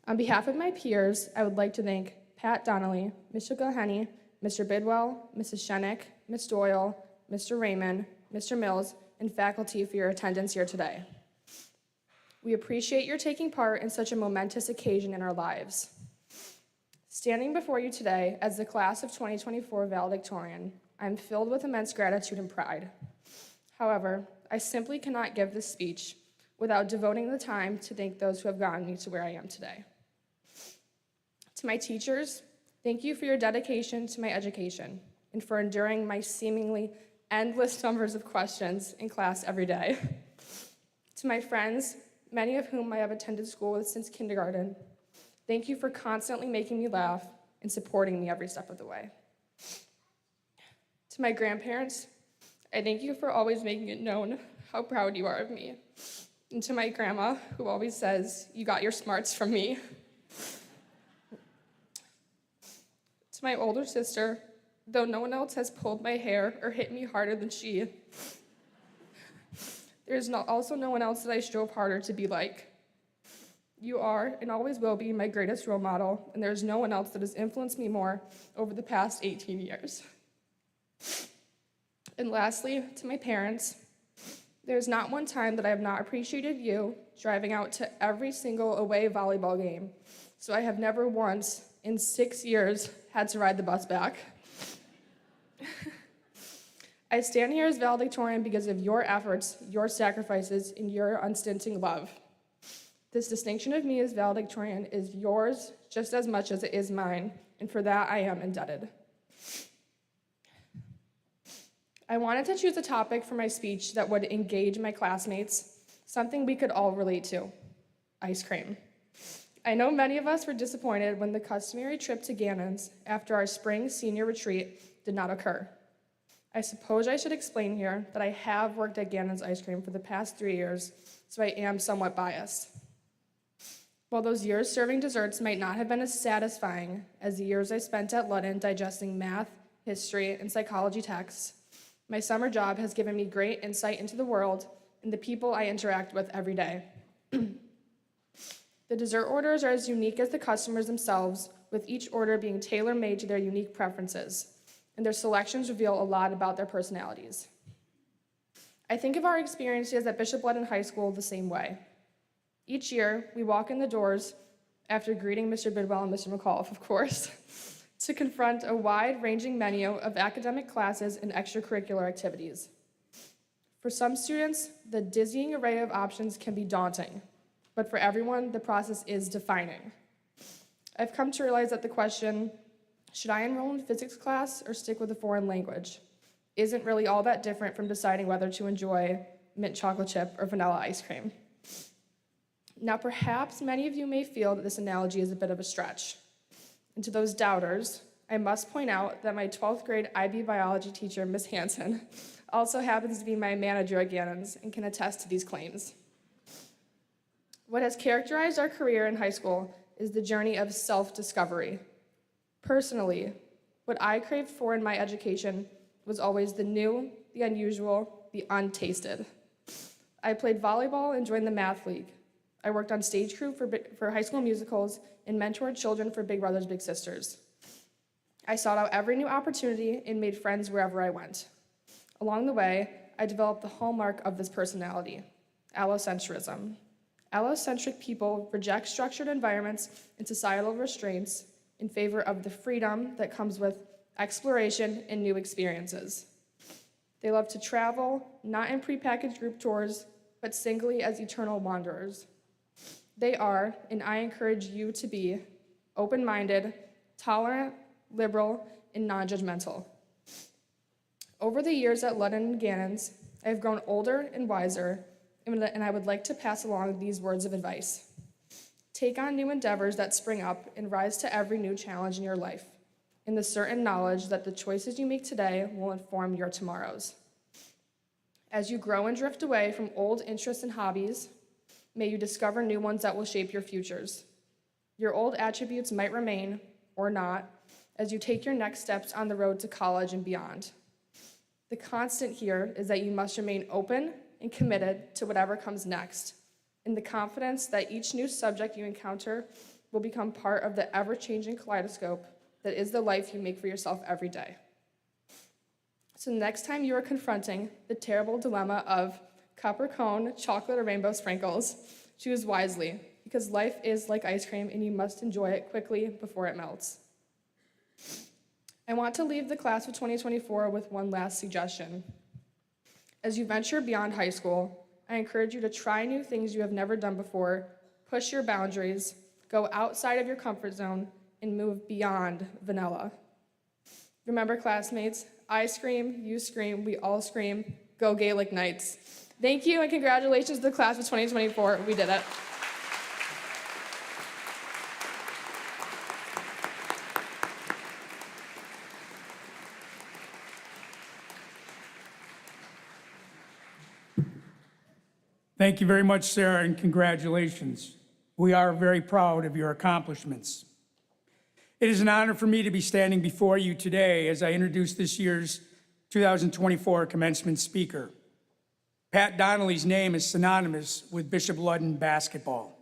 On behalf of my peers, I would like to thank Pat Donnelly, Mr. Gilhenny, Mr. Bidwell, Mrs. Shenick, Ms. Doyle, Mr. Raymond, Mr. Mills, and faculty for your attendance here today. We appreciate your taking part in such a momentous occasion in our lives. Standing before you today as the Class of 2024 Valedictorian, I am filled with immense gratitude and pride. However, I simply cannot give this speech without devoting the time to thank those who have gotten me to where I am today. To my teachers, thank you for your dedication to my education and for enduring my seemingly endless numbers of questions in class every day. To my friends, many of whom I have attended school with since kindergarten, thank you for constantly making me laugh and supporting me every step of the way. To my grandparents, I thank you for always making it known how proud you are of me. And to my grandma, who always says, "You got your smarts from me." To my older sister, though no one else has pulled my hair or hit me harder than she, there is also no one else that I strove harder to be like. You are and always will be my greatest role model, and there is no one else that has influenced me more over the past 18 years. And lastly, to my parents, there is not one time that I have not appreciated you driving out to every single away volleyball game, so I have never once in 6 years had to ride the bus back. I stand here as valedictorian because of your efforts, your sacrifices, and your unstinting love. This distinction of me as valedictorian is yours just as much as it is mine, and for that I am indebted. I wanted to choose a topic for my speech that would engage my classmates, something we could all relate to: ice cream. I know many of us were disappointed when the customary trip to Gannon's after our spring senior retreat did not occur. I suppose I should explain here that I have worked at Gannon's Ice Cream for the past 3 years, so I am somewhat biased. While those years serving desserts might not have been as satisfying as the years I spent at Ludden digesting math, history, and psychology texts, my summer job has given me great insight into the world and the people I interact with every day. The dessert orders are as unique as the customers themselves, with each order being tailor-made to their unique preferences, and their selections reveal a lot about their personalities. I think of our experiences at Bishop Ludden High School the same way. Each year, we walk in the doors, after greeting Mr. Bidwell and Mr. McAuliffe, of course, to confront a wide-ranging menu of academic classes and extracurricular activities. For some students, the dizzying array of options can be daunting, but for everyone, the process is defining. I've come to realize that the question, should I enroll in physics class or stick with a foreign language, isn't really all that different from deciding whether to enjoy mint chocolate chip or vanilla ice cream. Now, perhaps many of you may feel that this analogy is a bit of a stretch. And to those doubters, I must point out that my 12th grade IB biology teacher, Ms. Hansen, also happens to be my manager at Gannon's and can attest to these claims. What has characterized our career in high school is the journey of self-discovery. Personally, what I craved for in my education was always the new, the unusual, the untasted. I played volleyball and joined the math league. I worked on stage crew for high school musicals and mentored children for Big Brothers Big Sisters. I sought out every new opportunity and made friends wherever I went. Along the way, I developed the hallmark of this personality: allocentrism. Allocentric people reject structured environments and societal restraints in favor of the freedom that comes with exploration and new experiences. They love to travel, not in prepackaged group tours, but singly as eternal wanderers. They are, and I encourage you to be, open-minded, tolerant, liberal, and non-judgmental. Over the years at Ludden and Gannon's, I have grown older and wiser, and I would like to pass along these words of advice. Take on new endeavors that spring up and rise to every new challenge in your life, in the certain knowledge that the choices you make today will inform your tomorrows. As you grow and drift away from old interests and hobbies, may you discover new ones that will shape your futures. Your old attributes might remain, or not, as you take your next steps on the road to college and beyond. The constant here is that you must remain open, and committed to whatever comes next, in the confidence that each new subject you encounter will become part of the ever-changing kaleidoscope that is the life you make for yourself every day. So next time you are confronting the terrible dilemma of copper cone, chocolate, or rainbow sprinkles, choose wisely, because life is like ice cream and you must enjoy it quickly before it melts. I want to leave the class of 2024 with one last suggestion. As you venture beyond high school, I encourage you to try new things you have never done before, push your boundaries, go outside of your comfort zone, and move beyond vanilla. Remember, classmates, I scream, you scream, we all scream, go Gaelic Knights. Thank you and congratulations to the class of 2024. We did it. Thank you very much, Sarah, and congratulations. We are very proud of your accomplishments. It is an honor for me to be standing before you today as I introduce this year's 2024 commencement speaker. Pat Donnelly's name is synonymous with Bishop Ludden basketball.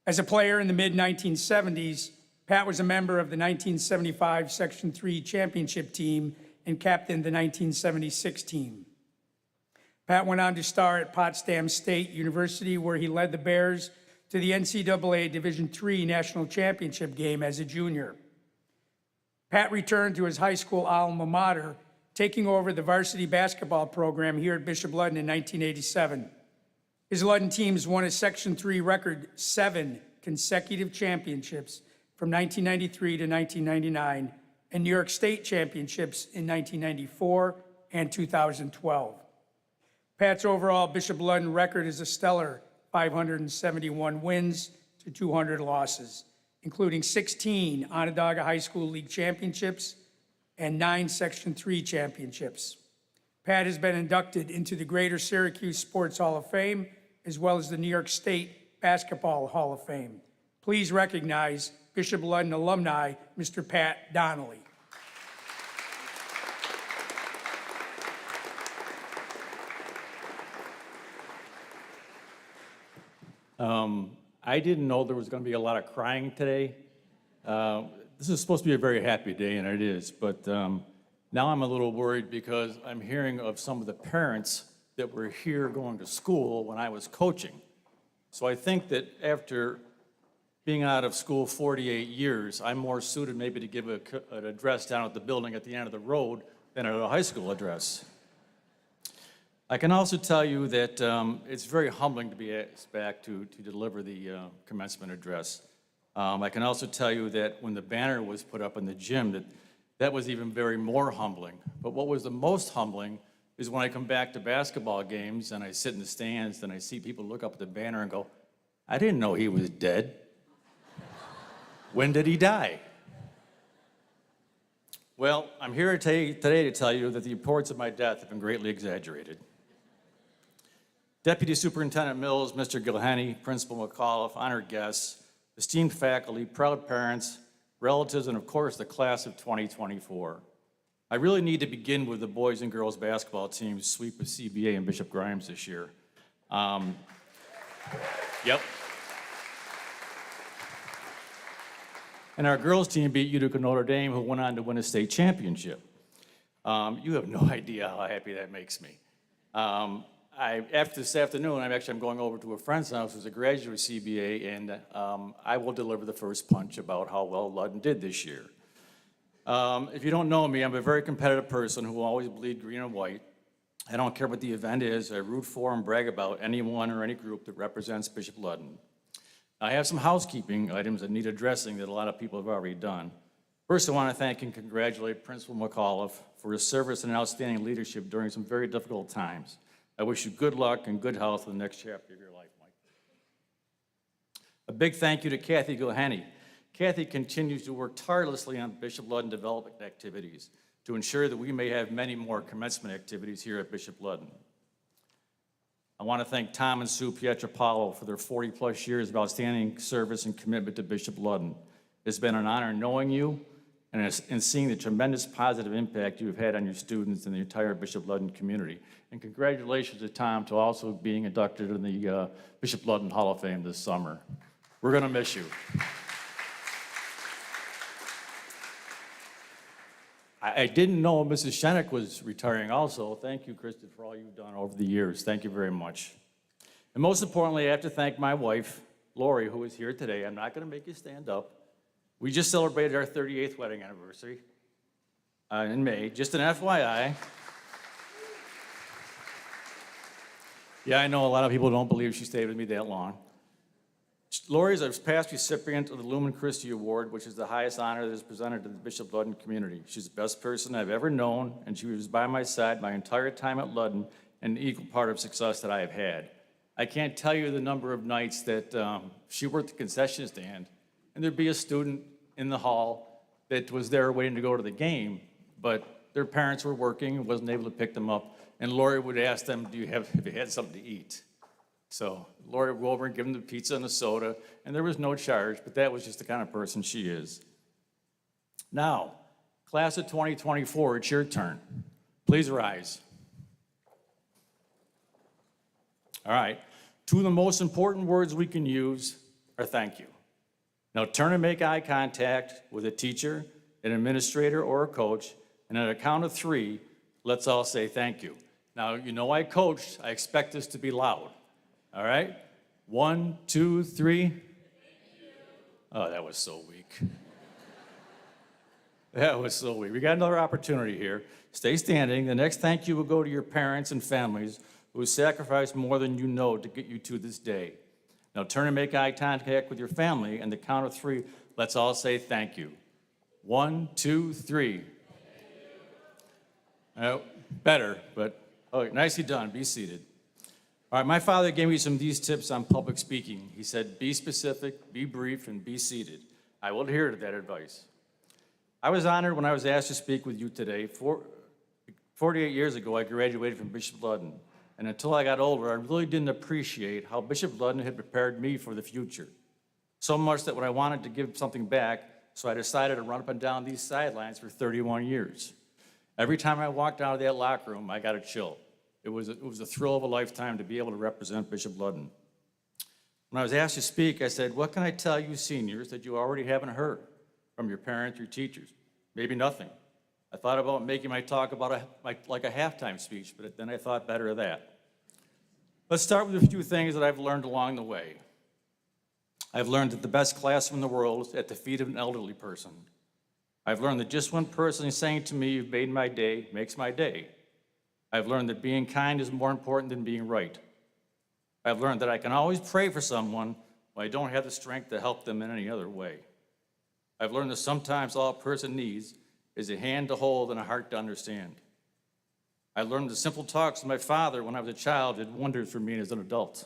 As a player in the mid-1970s, Pat was a member of the 1975 Section 3 championship team and captained the 1976 team. Pat went on to star at Potsdam State University, where he led the Bears to the NCAA Division III National Championship game as a junior. Pat returned to his high school alma mater, taking over the varsity basketball program here at Bishop Ludden in 1987. His Ludden teams won a Section 3 record 7 consecutive championships from 1993 to 1999 and New York State championships in 1994 and 2012. Pat's overall Bishop Ludden record is a stellar 571 wins to 200 losses, including 16 Onondaga High School League championships and 9 Section 3 championships. Pat has been inducted into the Greater Syracuse Sports Hall of Fame, as well as the New York State Basketball Hall of Fame. Please recognize Bishop Ludden alumni, Mr. Pat Donnelly. I didn't know there was going to be a lot of crying today. This is supposed to be a very happy day, and it is, but now I'm a little worried because I'm hearing of some of the parents that were here going to school when I was coaching. So I think that after being out of school 48 years, I'm more suited maybe to give an address down at the building at the end of the road than at a high school address. I can also tell you that it's very humbling to be asked back to deliver the commencement address. I can also tell you that when the banner was put up in the gym, that was even very more humbling. But what was the most humbling is when I come back to basketball games and I sit in the stands and I see people look up at the banner and go, I didn't know he was dead. When did he die? Well, I'm here today to tell you that the reports of my death have been greatly exaggerated. Deputy Superintendent Mills, Mr. Gilhenny, Principal McAuliffe, honored guests, esteemed faculty, proud parents, relatives, and of course the class of 2024. I really need to begin with the boys and girls basketball team's sweep of CBA and Bishop Grimes this year. Yep. And our girls team beat Utica Notre Dame, who went on to win a state championship. You have no idea how happy that makes me. After this afternoon, I'm going over to a friend's house who's a graduate CBA, and I will deliver the first punch about how well Ludden did this year. If you don't know me, I'm a very competitive person who will always bleed green and white. I don't care what the event is. I root for and brag about anyone or any group that represents Bishop Ludden. I have some housekeeping items that need addressing that a lot of people have already done. First, I want to thank and congratulate Principal McAuliffe for his service and outstanding leadership during some very difficult times. I wish you good luck and good health in the next chapter of your life, Mike. A big thank you to Kathy Gilhenny. Kathy continues to work tirelessly on Bishop Ludden development activities to ensure that we may have many more commencement activities here at Bishop Ludden. I want to thank Tom and Sue Pietropalo for their 40-plus years of outstanding service and commitment to Bishop Ludden. It's been an honor knowing you and seeing the tremendous positive impact you have had on your students and the entire Bishop Ludden community. And congratulations to Tom to also being inducted in the Bishop Ludden Hall of Fame this summer. We're going to miss you. I didn't know Mrs. Shenik was retiring also. Thank you, Kristen, for all you've done over the years. Thank you very much. And most importantly, I have to thank my wife, Lori, who is here today. I'm not going to make you stand up. We just celebrated our 38th wedding anniversary in May, just an FYI. Yeah, I know a lot of people don't believe she stayed with me that long. Lori is a past recipient of the Lumen Christi Award, which is the highest honor that is presented to the Bishop Ludden community. She's the best person I've ever known, and she was by my side my entire time at Ludden, and an equal part of success that I have had. I can't tell you the number of nights that she worked the concession stand, and there'd be a student in the hall that was there waiting to go to the game, but their parents were working and wasn't able to pick them up, and Lori would ask them, have you had something to eat? So Lori would go over and give them the pizza and the soda, and there was no charge, but that was just the kind of person she is. Now, class of 2024, it's your turn. Please rise. All right, two of the most important words we can use are thank you. Now turn and make eye contact with a teacher, an administrator, or a coach, and at a count of 3, let's all say thank you. Now, you know I coached, I expect this to be loud. All right? 1, 2, 3. Oh, that was so weak. That was so weak. We got another opportunity here. Stay standing. The next thank you will go to your parents and families who sacrificed more than you know to get you to this day. Now turn and make eye contact with your family, and the count of 3, let's all say thank you. 1, 2, 3. Better, but nicely done. Be seated. All right, my father gave me some of these tips on public speaking. He said, be specific, be brief, and be seated. I will adhere to that advice. I was honored when I was asked to speak with you today. 48 years ago, I graduated from Bishop Ludden, and until I got older, I really didn't appreciate how Bishop Ludden had prepared me for the future. So much that when I wanted to give something back, so I decided to run up and down these sidelines for 31 years. Every time I walked out of that locker room, I got a chill. It was a thrill of a lifetime to be able to represent Bishop Ludden. When I was asked to speak, I said, what can I tell you seniors that you already haven't heard from your parents, your teachers? Maybe nothing. I thought about making my talk about like a halftime speech, but then I thought better of that. Let's start with a few things that I've learned along the way. I've learned that the best classroom in the world is at the feet of an elderly person. I've learned that just one person saying to me, you've made my day, makes my day. I've learned that being kind is more important than being right. I've learned that I can always pray for someone when I don't have the strength to help them in any other way. I've learned that sometimes all a person needs is a hand to hold and a heart to understand. I learned the simple talks with my father when I was a child did wonders for me as an adult.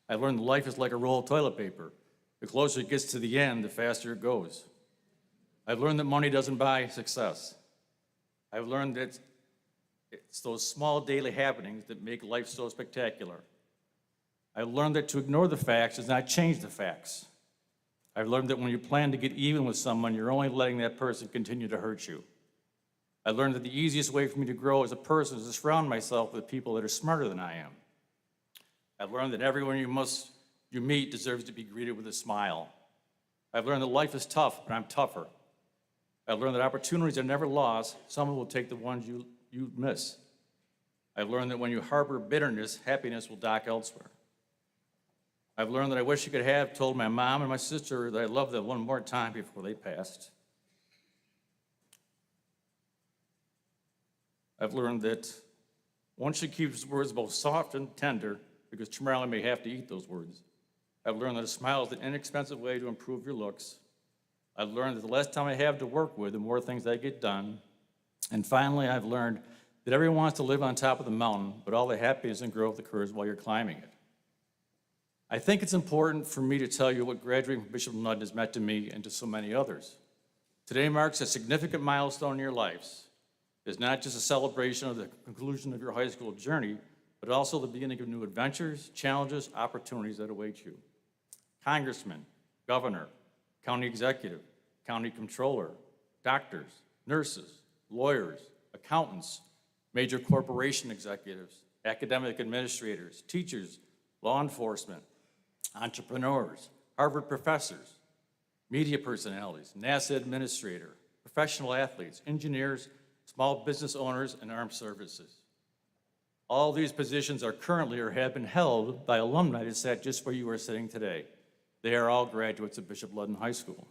I learned that life is like a roll of toilet paper. The closer it gets to the end, the faster it goes. I've learned that money doesn't buy success. I've learned that it's those small daily happenings that make life so spectacular. I've learned that to ignore the facts does not change the facts. I've learned that when you plan to get even with someone, you're only letting that person continue to hurt you. I learned that the easiest way for me to grow as a person is to surround myself with people that are smarter than I am. I've learned that everyone you meet deserves to be greeted with a smile. I've learned that life is tough, but I'm tougher. I've learned that opportunities are never lost. Someone will take the ones you miss. I've learned that when you harbor bitterness, happiness will dock elsewhere. I've learned that I wish I could have told my mom and my sister that I loved them one more time before they passed. I've learned that one should keep his words both soft and tender because tomorrow I may have to eat those words. I've learned that a smile is an inexpensive way to improve your looks. I've learned that the less time I have to work with, the more things I get done. And finally, I've learned that everyone wants to live on top of the mountain, but all the happiness and growth occurs while you're climbing it. I think it's important for me to tell you what graduating from Bishop Ludden has meant to me and to so many others. Today marks a significant milestone in your lives. It's not just a celebration of the conclusion of your high school journey, but also the beginning of new adventures, challenges, opportunities that await you. Congressman, governor, county executive, county controller, doctors, nurses, lawyers, accountants, major corporation executives, academic administrators, teachers, law enforcement, entrepreneurs, Harvard professors, media personalities, NASA administrator, professional athletes, engineers, small business owners, and armed services. All these positions are currently or have been held by alumni that sat just where you are sitting today. They are all graduates of Bishop Ludden High School.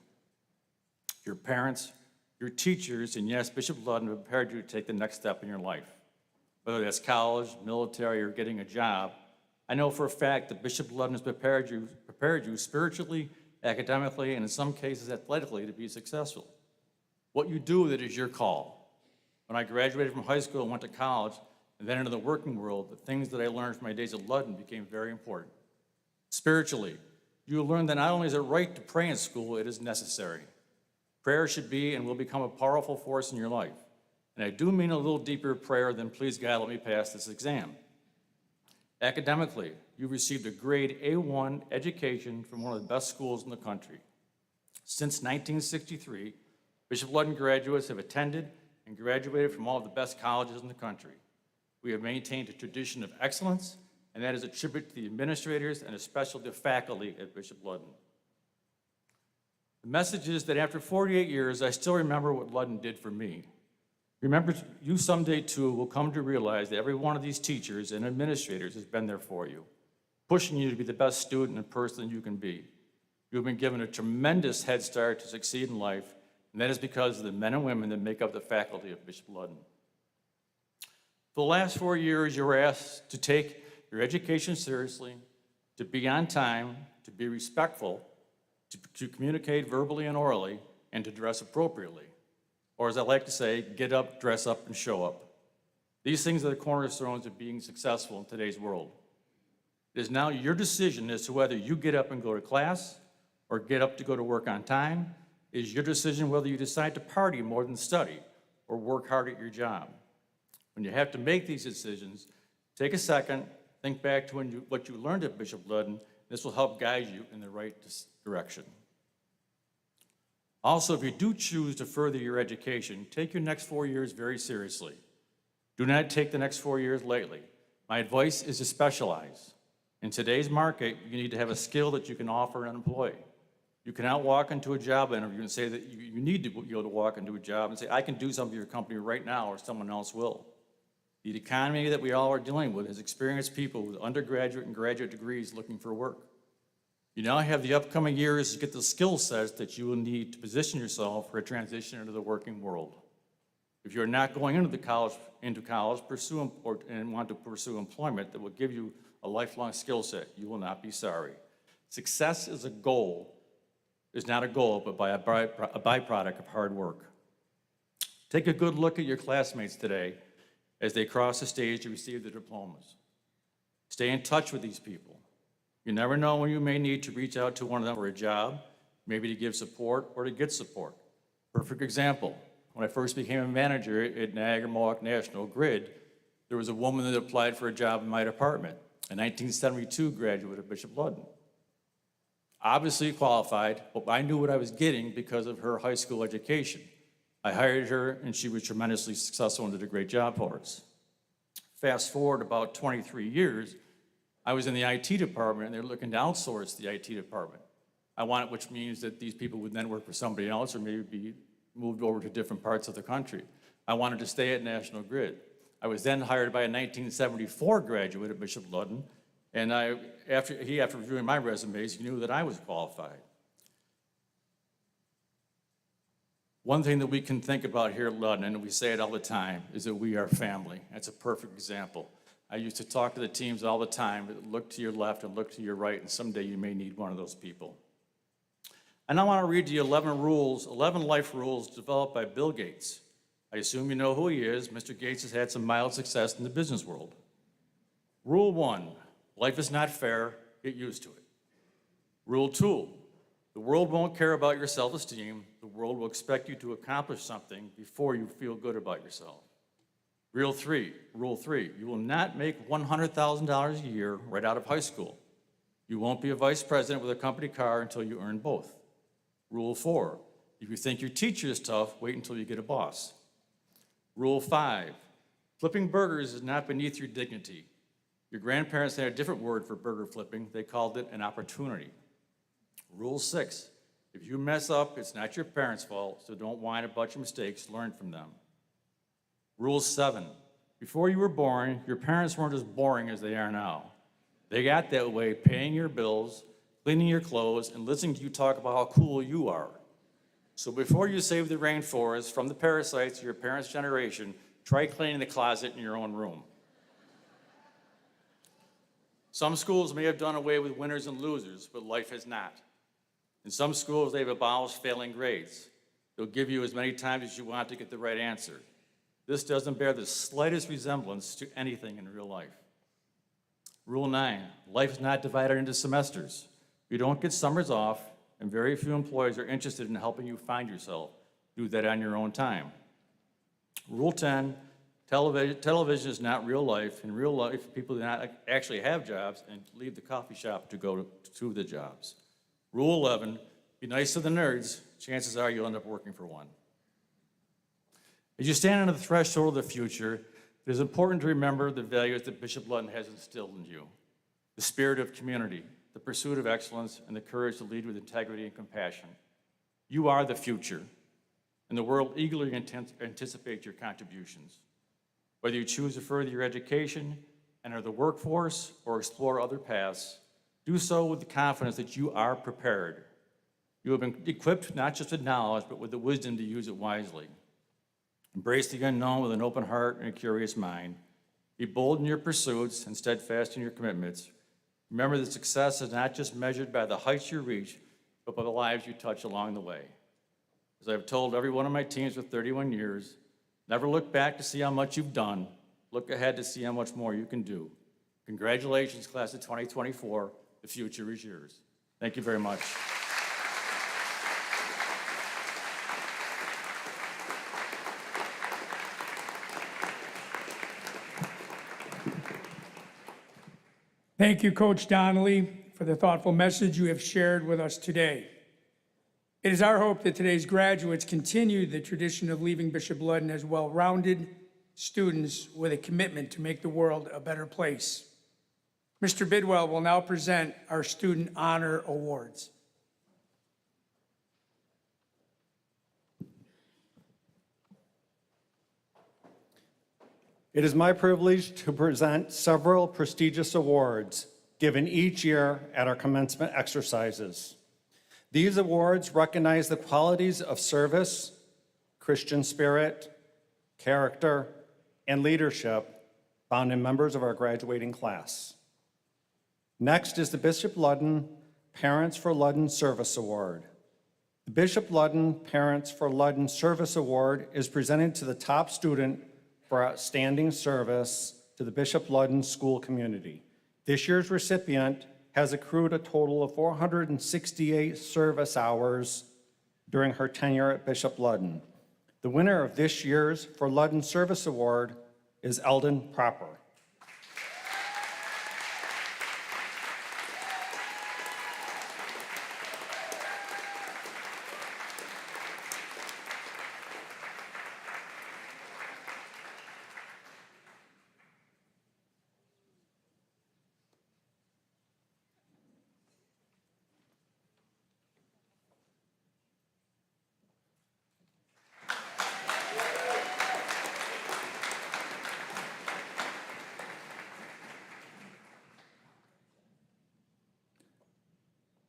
Your parents, your teachers, and yes, Bishop Ludden prepared you to take the next step in your life. Whether that's college, military, or getting a job, I know for a fact that Bishop Ludden has prepared you spiritually, academically, and in some cases athletically to be successful. What you do with it is your call. When I graduated from high school and went to college, and then into the working world, the things that I learned from my days at Ludden became very important. Spiritually, you will learn that not only is it right to pray in school, it is necessary. Prayer should be and will become a powerful force in your life. And I do mean a little deeper prayer than, please God, let me pass this exam. Academically, you received a grade A1 education from one of the best schools in the country. Since 1963, Bishop Ludden graduates have attended and graduated from all of the best colleges in the country. We have maintained a tradition of excellence, and that is a tribute to the administrators and especially the faculty at Bishop Ludden. The message is that after 48 years, I still remember what Ludden did for me. Remember, you someday too will come to realize that every one of these teachers and administrators has been there for you, pushing you to be the best student and person you can be. You have been given a tremendous head start to succeed in life, and that is because of the men and women that make up the faculty of Bishop Ludden. For the last 4 years, you were asked to take your education seriously, to be on time, to be respectful, to communicate verbally and orally, and to dress appropriately. Or as I like to say, get up, dress up, and show up. These things are the cornerstones of being successful in today's world. It is now your decision as to whether you get up and go to class or get up to go to work on time. It is your decision whether you decide to party more than study or work hard at your job. When you have to make these decisions, take a second, think back to what you learned at Bishop Ludden. This will help guide you in the right direction. Also, if you do choose to further your education, take your next 4 years very seriously. Do not take the next 4 years lightly. My advice is to specialize. In today's market, you need to have a skill that you can offer an employee. You cannot walk into a job interview and say that you need to be able to walk into a job and say, I can do something for your company right now, or someone else will. The economy that we all are dealing with has experienced people with undergraduate and graduate degrees looking for work. You now have the upcoming years to get the skill sets that you will need to position yourself for a transition into the working world. If you're not going into college, pursue and want to pursue employment that will give you a lifelong skill set, you will not be sorry. Success is a goal, is not a goal, but by a byproduct of hard work. Take a good look at your classmates today as they cross the stage to receive their diplomas. Stay in touch with these people. You never know when you may need to reach out to one of them for a job, maybe to give support or to get support. Perfect example, when I first became a manager at Niagara Mohawk National Grid, there was a woman that applied for a job in my department, a 1972 graduate of Bishop Ludden. Obviously qualified, but I knew what I was getting because of her high school education. I hired her, and she was tremendously successful and did a great job for us. Fast forward about 23 years, I was in the IT department, and they were looking to outsource the IT department. Which means that these people would then work for somebody else or maybe be moved over to different parts of the country. I wanted to stay at National Grid. I was then hired by a 1974 graduate at Bishop Ludden, and after reviewing my resumes, he knew that I was qualified. One thing that we can think about here at Ludden, and we say it all the time, is that we are family. That's a perfect example. I used to talk to the teams all the time, look to your left and look to your right, and someday you may need one of those people. And I want to read you 11 life rules developed by Bill Gates. I assume you know who he is. Mr. Gates has had some mild success in the business world. Rule 1, life is not fair, get used to it. Rule 2, the world won't care about your self-esteem. The world will expect you to accomplish something before you feel good about yourself. Rule 3, you will not make $100,000 a year right out of high school. You won't be a vice president with a company car until you earn both. Rule 4, If you think your teacher is tough, wait until you get a boss. Rule 5, flipping burgers is not beneath your dignity. Your grandparents had a different word for burger flipping. They called it an opportunity. Rule 6, if you mess up, it's not your parents' fault, so don't whine about your mistakes, learn from them. Rule 7, before you were born, your parents weren't as boring as they are now. They got that way paying your bills, cleaning your clothes, and listening to you talk about how cool you are. So before you save the rainforest from the parasites of your parents' generation, try cleaning the closet in your own room. Some schools may have done away with winners and losers, but life has not. In some schools, they've abolished failing grades. They'll give you as many times as you want to get the right answer. This doesn't bear the slightest resemblance to anything in real life. Rule 9, life is not divided into semesters. You don't get summers off, and very few employers are interested in helping you find yourself. Do that on your own time. Rule 10, television is not real life. In real life, people do not actually have jobs and leave the coffee shop to go to the jobs. Rule 11, be nice to the nerds. Chances are you'll end up working for one. As you stand on the threshold of the future, it is important to remember the values that Bishop Ludden has instilled in you. The spirit of community, the pursuit of excellence, and the courage to lead with integrity and compassion. You are the future, and the world eagerly anticipates your contributions. Whether you choose to further your education, enter the workforce, or explore other paths, do so with the confidence that you are prepared. You have been equipped not just with knowledge, but with the wisdom to use it wisely. Embrace the unknown with an open heart and a curious mind. Be bold in your pursuits and steadfast in your commitments. Remember that success is not just measured by the heights you reach, but by the lives you touch along the way. As I've told every one of my teams with 31 years, never look back to see how much you've done. Look ahead to see how much more you can do. Congratulations, class of 2024. The future is yours. Thank you very much. Thank you, Coach Donnelly, for the thoughtful message you have shared with us today. It is our hope that today's graduates continue the tradition of leaving Bishop Ludden as well-rounded students with a commitment to make the world a better place. Mr. Bidwell will now present our Student Honor Awards. It is my privilege to present several prestigious awards given each year at our commencement exercises. These awards recognize the qualities of service, Christian spirit, character, and leadership found in members of our graduating class. Next is the Bishop Ludden Parents for Ludden Service Award. The Bishop Ludden Parents for Ludden Service Award is presented to the top student for outstanding service to the Bishop Ludden school community. This year's recipient has accrued a total of 468 service hours during her tenure at Bishop Ludden. The winner of this year's For Ludden Service Award is Eldon Proper.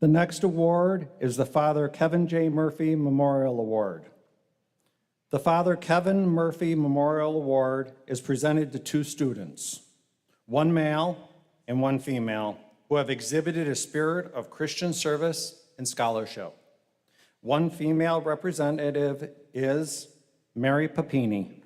The next award is the Father Kevin J. Murphy Memorial Award. The Father Kevin Murphy Memorial Award is presented to two students, one male and one female, who have exhibited a spirit of Christian service and scholarship. One female representative is Mary Papini.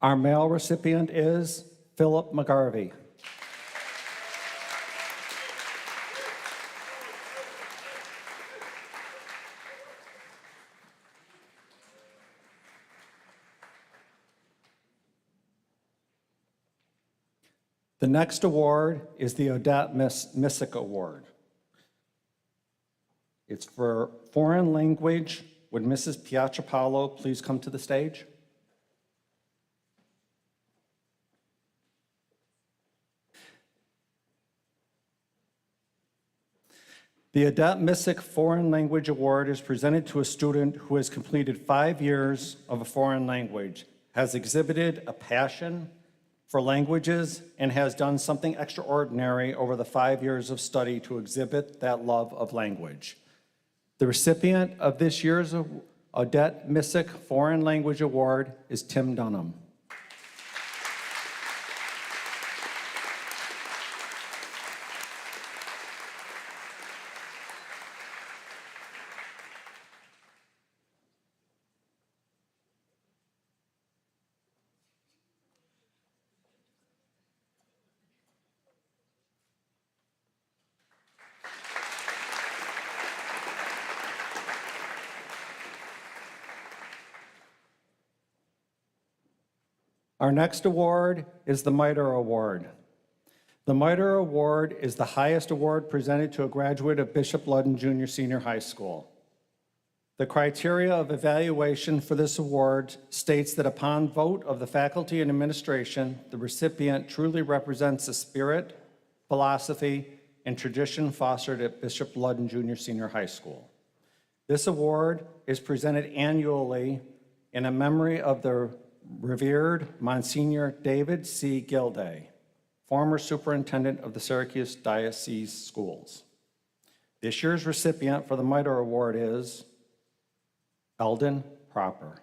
Our male recipient is Philip McGarvey. The next award is the Odette Missick Award. It's for foreign language. Would Mrs. Piatrapalo please come to the stage? The Odette Missick Foreign Language Award is presented to a student who has completed 5 years of a foreign language, has exhibited a passion for languages, and has done something extraordinary over the 5 years of study to exhibit that love of language. The recipient of this year's Odette Missick Foreign Language Award is Tim Dunham. Our next award is the MITRE Award. The MITRE Award is the highest award presented to a graduate of Bishop Ludden Junior Senior High School. The criteria of evaluation for this award states that upon vote of the faculty and administration, the recipient truly represents the spirit, philosophy, and tradition fostered at Bishop Ludden Junior Senior High School. This award is presented annually in a memory of the revered Monsignor David C. Gilday, former superintendent of the Syracuse Diocese Schools. This year's recipient for the MITRE Award is Eldon Proper.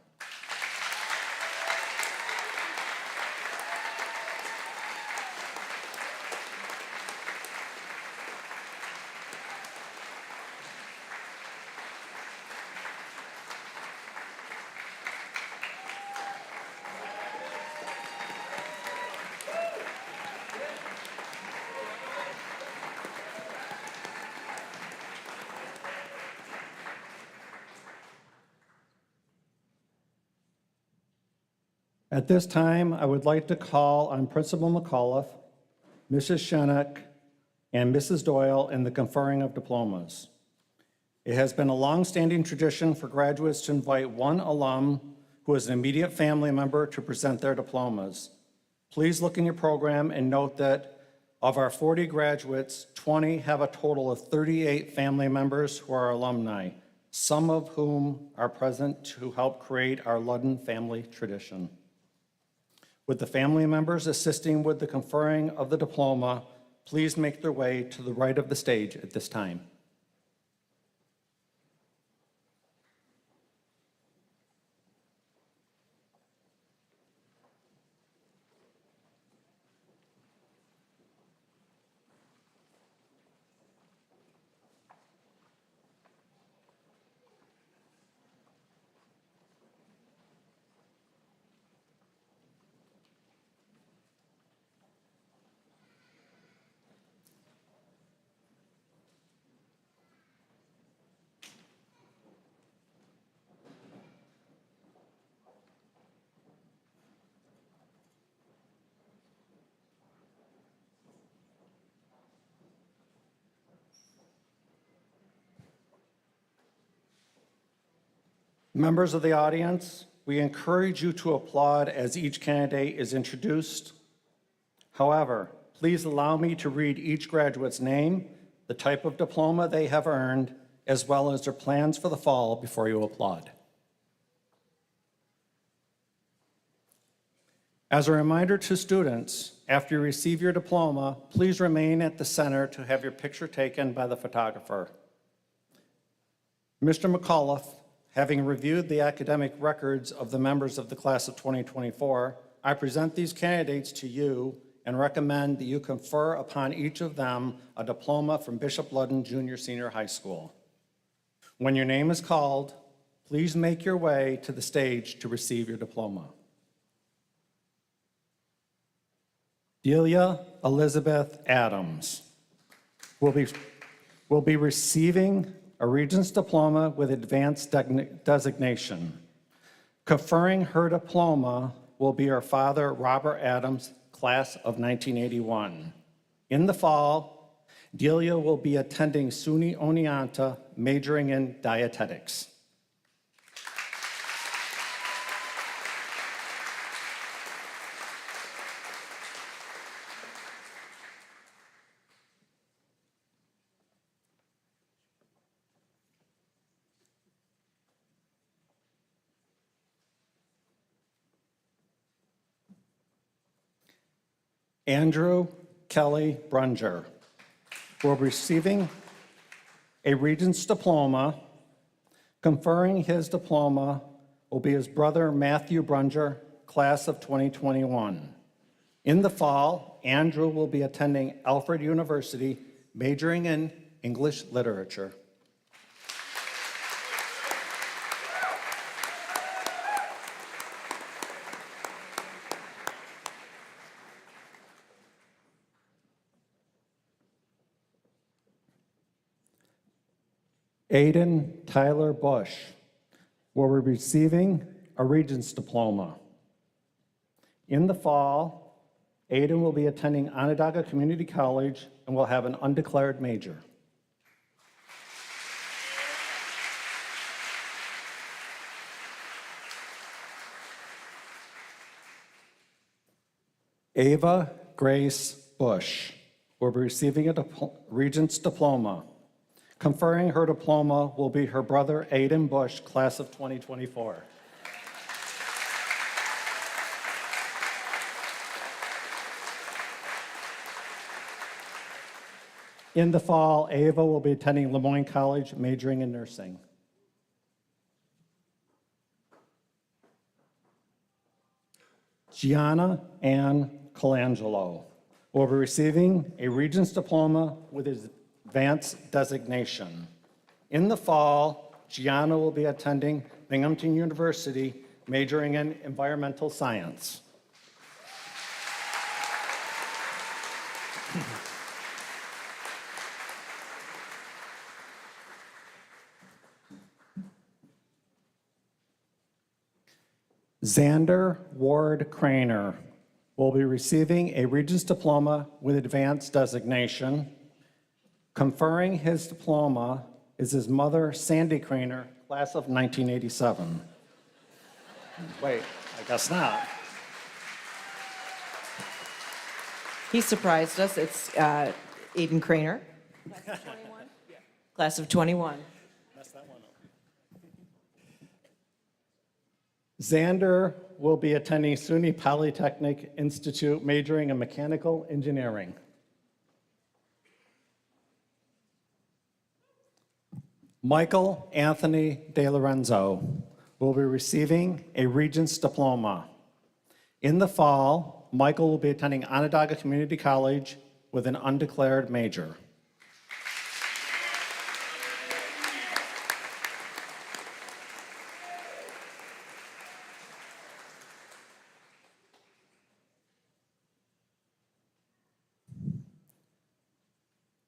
At this time, I would like to call on Principal McAuliffe, Mrs. Shennick, and Mrs. Doyle in the conferring of diplomas. It has been a long-standing tradition for graduates to invite one alum who is an immediate family member to present their diplomas. Please look in your program and note that of our 40 graduates, 20 have a total of 38 family members who are alumni, some of whom are present to help create our Ludden family tradition. With the family members assisting with the conferring of the diploma, please make their way to the right of the stage at this time. Members of the audience, we encourage you to applaud as each candidate is introduced. However, please allow me to read each graduate's name, the type of diploma they have earned, as well as their plans for the fall before you applaud. As a reminder to students, after you receive your diploma, please remain at the center to have your picture taken by the photographer. Mr. McAuliffe, having reviewed the academic records of the members of the class of 2024, I present these candidates to you and recommend that you confer upon each of them a diploma from Bishop Ludden Junior Senior High School. When your name is called, please make your way to the stage to receive your diploma. Delia Elizabeth Adams will be receiving a Regents Diploma with Advanced Designation. Conferring her diploma will be her father, Robert Adams, class of 1981. In the fall, Delia will be attending SUNY Oneonta, majoring in dietetics. Andrew Kelly Brunger will be receiving a Regents Diploma. Conferring his diploma will be his brother Matthew Brunger, class of 2021. In the fall, Andrew will be attending Alfred University, majoring in English literature. Aiden Tyler Bush will be receiving a Regents Diploma. In the fall, Aiden will be attending Onondaga Community College and will have an undeclared major. Ava Grace Bush will be receiving a Regents Diploma. Conferring her diploma will be her brother Aiden Bush, class of 2024. In the fall, Ava will be attending Lemoyne College, majoring in nursing. Gianna Ann Colangelo will be receiving a Regents Diploma with his Advanced Designation. In the fall, Gianna will be attending Binghamton University, majoring in environmental science. Xander Ward Craner will be receiving a Regents Diploma with Advanced Designation. Conferring his diploma is his mother, Sandy Craner, class of 1987. Wait, I guess not. He surprised us. It's Aiden Craner. Class of 21. Xander will be attending SUNY Polytechnic Institute, majoring in mechanical engineering. Michael Anthony De Lorenzo will be receiving a Regents Diploma. In the fall, Michael will be attending Onondaga Community College with an undeclared major.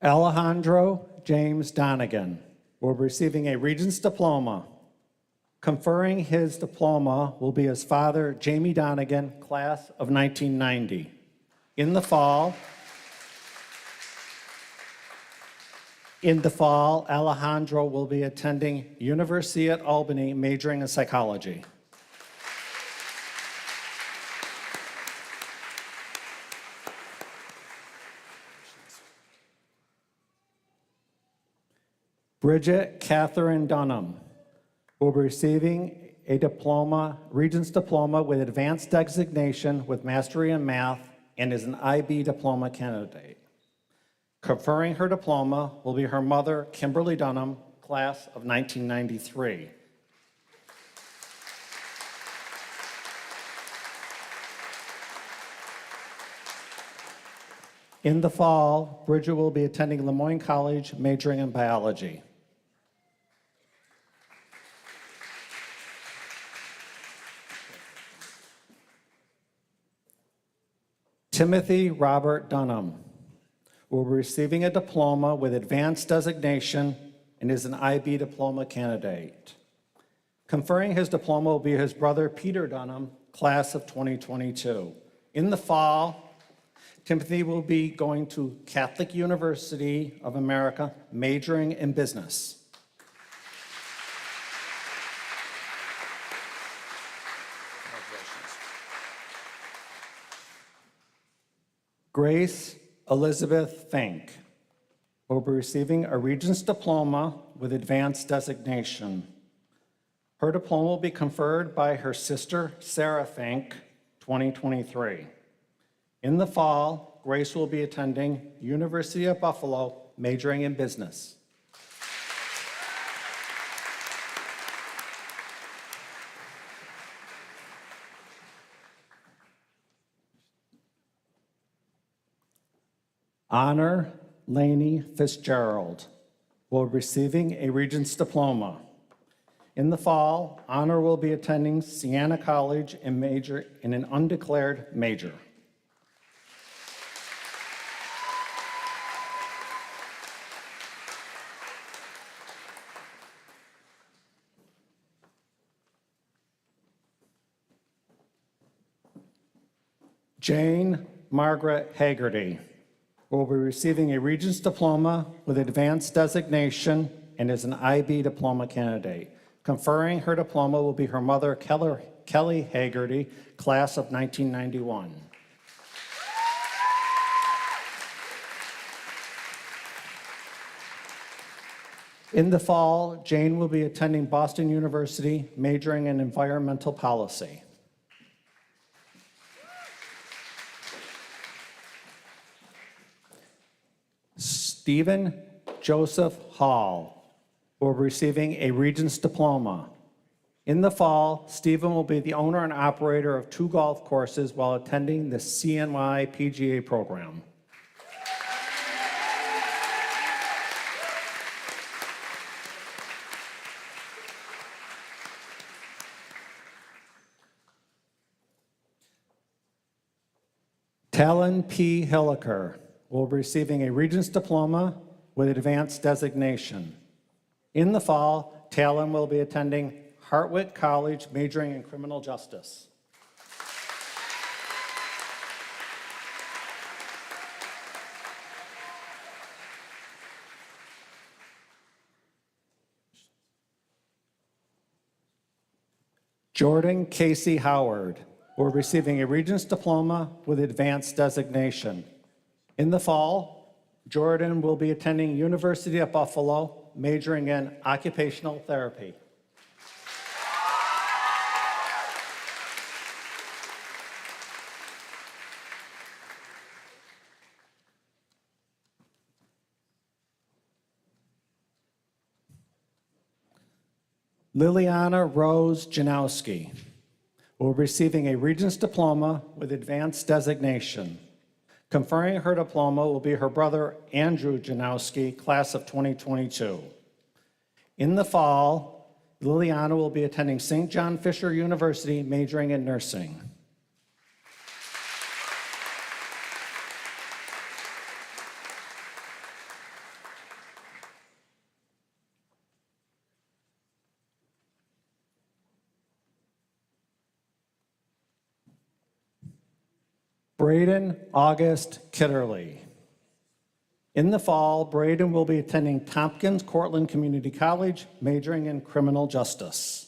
Alejandro James Donegan will be receiving a Regents Diploma. Conferring his diploma will be his father, Jamie Donegan, class of 1990. In the fall, Alejandro will be attending University at Albany, majoring in psychology. Bridget Catherine Dunham will be receiving a diploma, Regents Diploma with Advanced Designation with Mastery in Math and is an IB diploma candidate. Conferring her diploma will be her mother, Kimberly Dunham, class of 1993. In the fall, Bridget will be attending Lemoyne College, majoring in biology. Timothy Robert Dunham will be receiving a diploma with advanced designation and is an IB diploma candidate. Conferring his diploma will be his brother Peter Dunham, class of 2022. In the fall, Timothy will be going to Catholic University of America, majoring in business. Grace Elizabeth Fink will be receiving a Regents Diploma with advanced designation. Her diploma will be conferred by her sister, Sarah Fink, 2023. In the fall, Grace will be attending University of Buffalo, majoring in business. Honor Laney Fitzgerald will be receiving a Regents Diploma. In the fall, Honor will be attending Siena College and major in an undeclared major. Jane Margaret Haggerty will be receiving a Regents Diploma with advanced designation and is an IB diploma candidate. Conferring her diploma will be her mother, Kelly Haggerty, class of 1991. In the fall, Jane will be attending Boston University, majoring in environmental policy. Stephen Joseph Hall will be receiving a Regents Diploma. In the fall, Stephen will be the owner and operator of 2 golf courses while attending the CNY PGA program. Talon P. Hilliker will be receiving a Regents Diploma with advanced designation. In the fall, Talon will be attending Hartwick College, majoring in criminal justice. Jordan Casey Howard will be receiving a Regents Diploma with advanced designation. In the fall, Jordan will be attending University of Buffalo, majoring in occupational therapy. Liliana Rose Janowski will be receiving a Regents Diploma with advanced designation. Conferring her diploma will be her brother, Andrew Janowski, class of 2022. In the fall, Liliana will be attending St. John Fisher University, majoring in nursing. Braden August Kitterly. In the fall, Braden will be attending Tompkins Cortland Community College, majoring in criminal justice.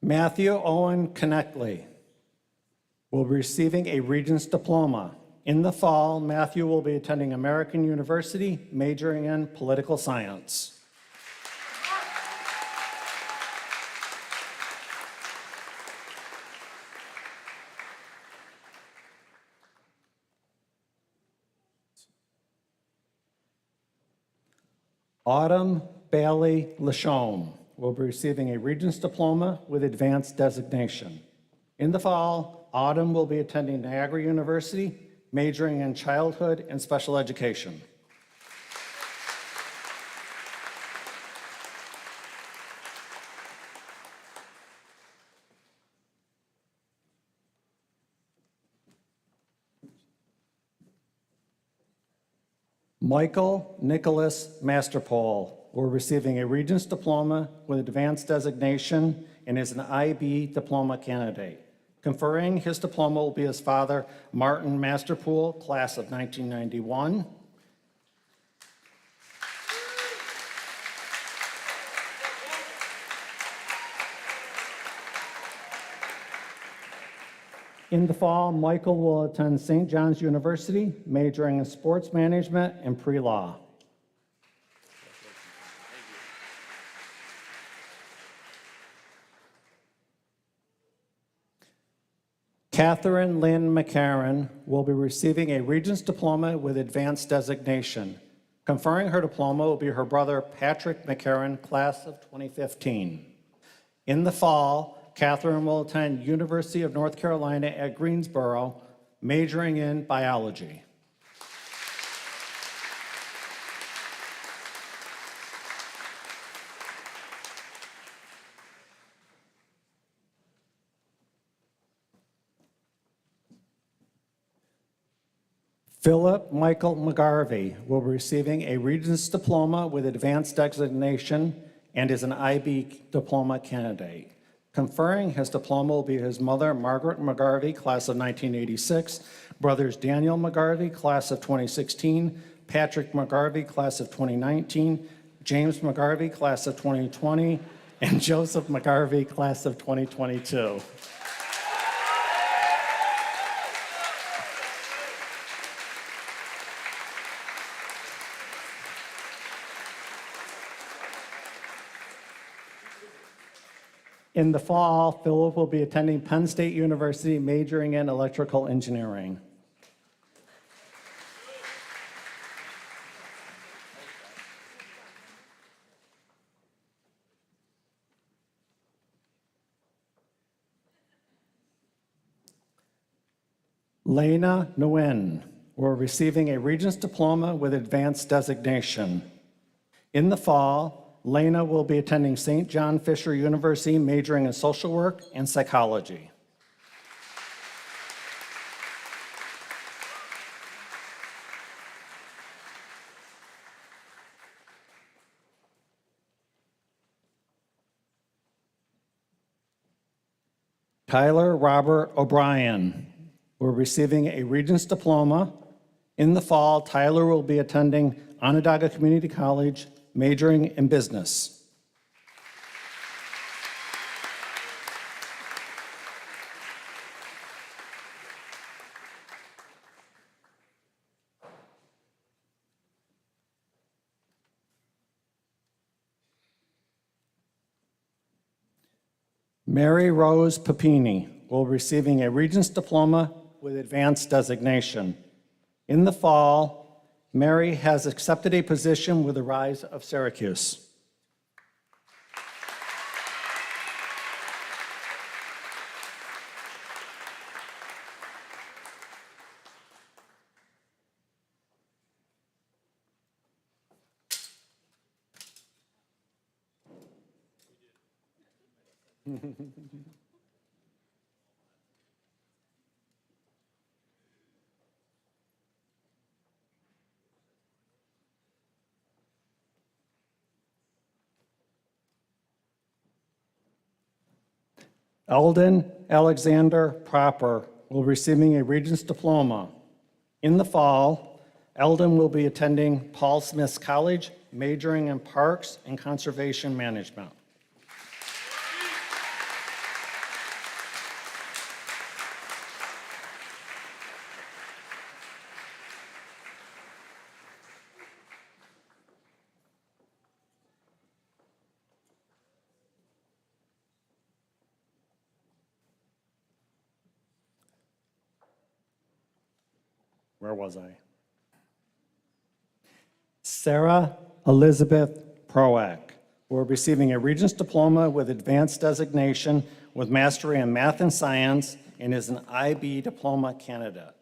Matthew Owen Connectley will be receiving a Regents Diploma. In the fall, Matthew will be attending American University, majoring in political science. Autumn Bailey Lachaume will be receiving a Regents Diploma with Advanced Designation. In the fall, Autumn will be attending Niagara University, majoring in childhood and special education. Michael Nicholas Masterpole will be receiving a Regents Diploma with Advanced Designation and is an IB diploma candidate. Conferring his diploma will be his father, Martin Masterpool, class of 1991. In the fall, Michael will attend St. John's University, majoring in sports management and pre-law. Catherine Lynn McCarron will be receiving a Regents Diploma with Advanced Designation. Conferring her diploma will be her brother, Patrick McCarron, class of 2015. In the fall, Catherine will attend University of North Carolina at Greensboro, majoring in biology. Philip Michael McGarvey will be receiving a Regents Diploma with Advanced Designation and is an IB diploma candidate. Conferring his diploma will be his mother, Margaret McGarvey, class of 1986, brothers Daniel McGarvey, class of 2016, Patrick McGarvey, class of 2019, James McGarvey, class of 2020, and Joseph McGarvey, class of 2022. In the fall, Philip will be attending Penn State University, majoring in electrical engineering. Lena Nguyen will be receiving a Regents Diploma with Advanced Designation. In the fall, Lena will be attending St. John Fisher University, majoring in social work and psychology. Tyler Robert O'Brien will be receiving a Regents Diploma. In the fall, Tyler will be attending Onondaga Community College, majoring in business. Mary Rose Papini will be receiving a Regents Diploma with Advanced Designation. In the fall, Mary has accepted a position with the Rise of Syracuse. Eldon Alexander Proper will be receiving a Regents Diploma. In the fall, Eldon will be attending Paul Smith College, majoring in Parks and Conservation Management. Where was I? Sarah Elizabeth Proack who are receiving a Regents Diploma with Advanced Designation with Mastery in Math and Science and is an IB Diploma candidate.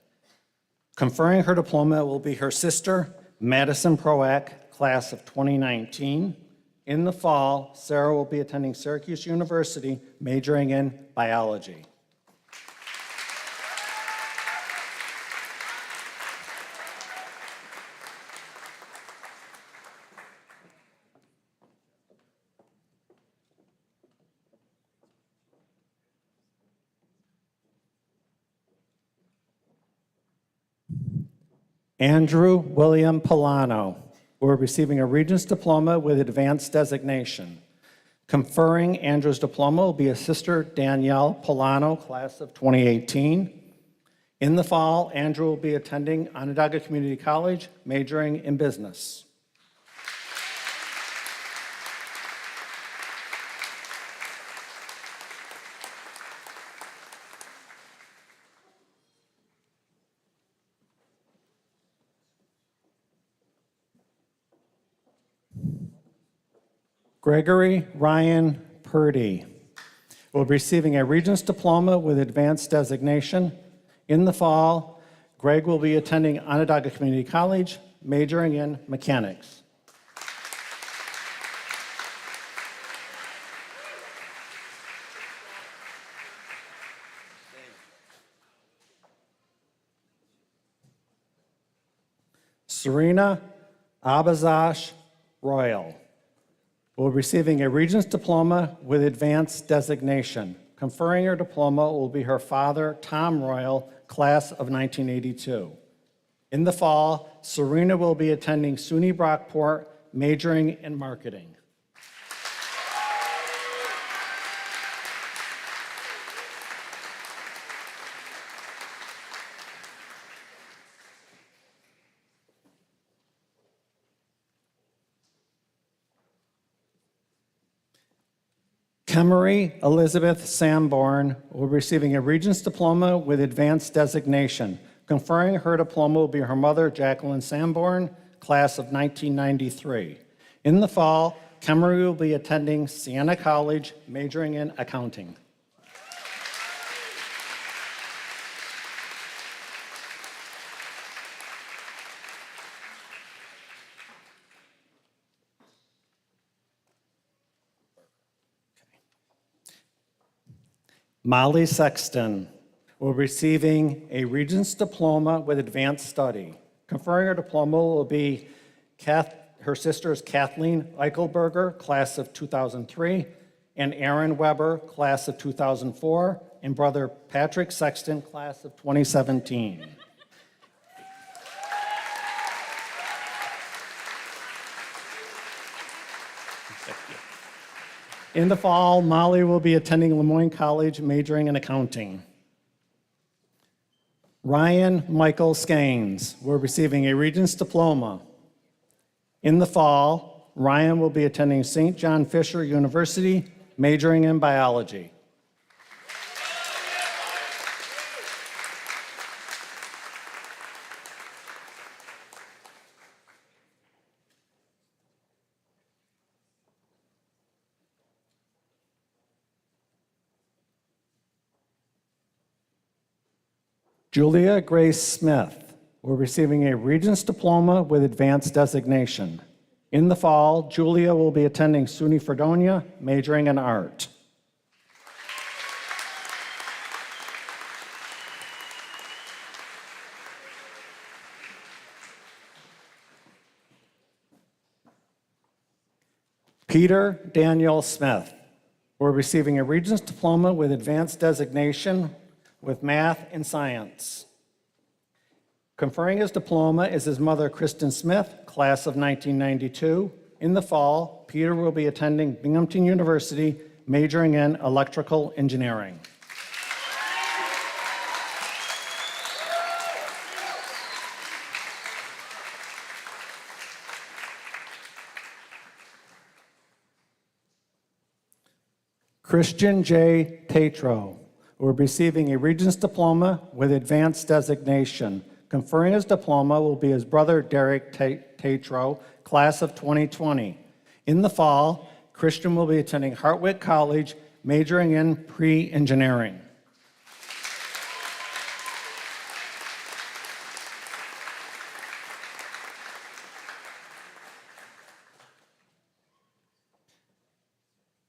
Conferring her diploma will be her sister, Madison Proack, class of 2019. In the fall, Sarah will be attending Syracuse University, majoring in biology. Andrew William Polano, who are receiving a Regents Diploma with Advanced Designation. Conferring Andrew's diploma will be his sister Danielle Polano, class of 2018. In the fall, Andrew will be attending Onondaga Community College, majoring in business. Gregory Ryan Purdy will be receiving a Regents Diploma with Advanced Designation. In the fall, Greg will be attending Onondaga Community College, majoring in mechanics. Serena Abazash Royal will be receiving a Regents Diploma with Advanced Designation. Conferring her diploma will be her father, Tom Royal, class of 1982. In the fall, Serena will be attending SUNY Brockport, majoring in marketing. Kemery Elizabeth Sanborn will be receiving a Regents Diploma with Advanced Designation. Conferring her diploma will be her mother, Jacqueline Sanborn, class of 1993. In the fall, Kemery will be attending Siena College, majoring in accounting. Molly Sexton will be receiving a Regents Diploma with Advanced Study. Conferring her diploma will be her sisters Kathleen Eichelberger, class of 2003, and Aaron Weber, class of 2004, and brother Patrick Sexton, class of 2017. In the fall, Molly will be attending Lemoyne College, majoring in accounting. Ryan Michael Skanes will be receiving a Regents Diploma. In the fall, Ryan will be attending St. John Fisher University, majoring in biology. Julia Grace Smith will be receiving a Regents Diploma with Advanced Designation. In the fall, Julia will be attending SUNY Fredonia, majoring in art. Peter Daniel Smith will be receiving a Regents Diploma with Advanced Designation with Math and Science. Conferring his diploma is his mother, Kristen Smith, class of 1992. In the fall, Peter will be attending Binghamton University, majoring in electrical engineering. Christian J. Tatro will be receiving a Regents Diploma with Advanced Designation. Conferring his diploma will be his brother, Derek Tatro, class of 2020. In the fall, Christian will be attending Hartwick College, majoring in pre-engineering.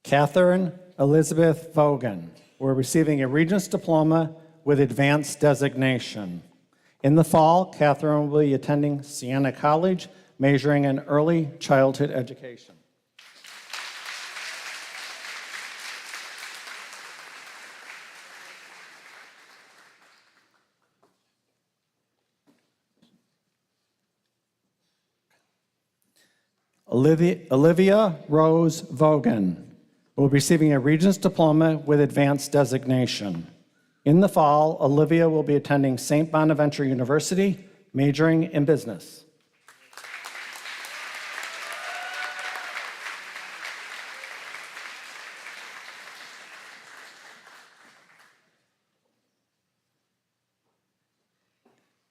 Catherine Elizabeth Vogan. We're receiving a Regents Diploma with Advanced Designation. In the fall, Catherine will be attending Siena College, majoring in early childhood education. Olivia Rose Vogan will be receiving a Regents Diploma with Advanced Designation. In the fall, Olivia will be attending St. Bonaventure University, majoring in business.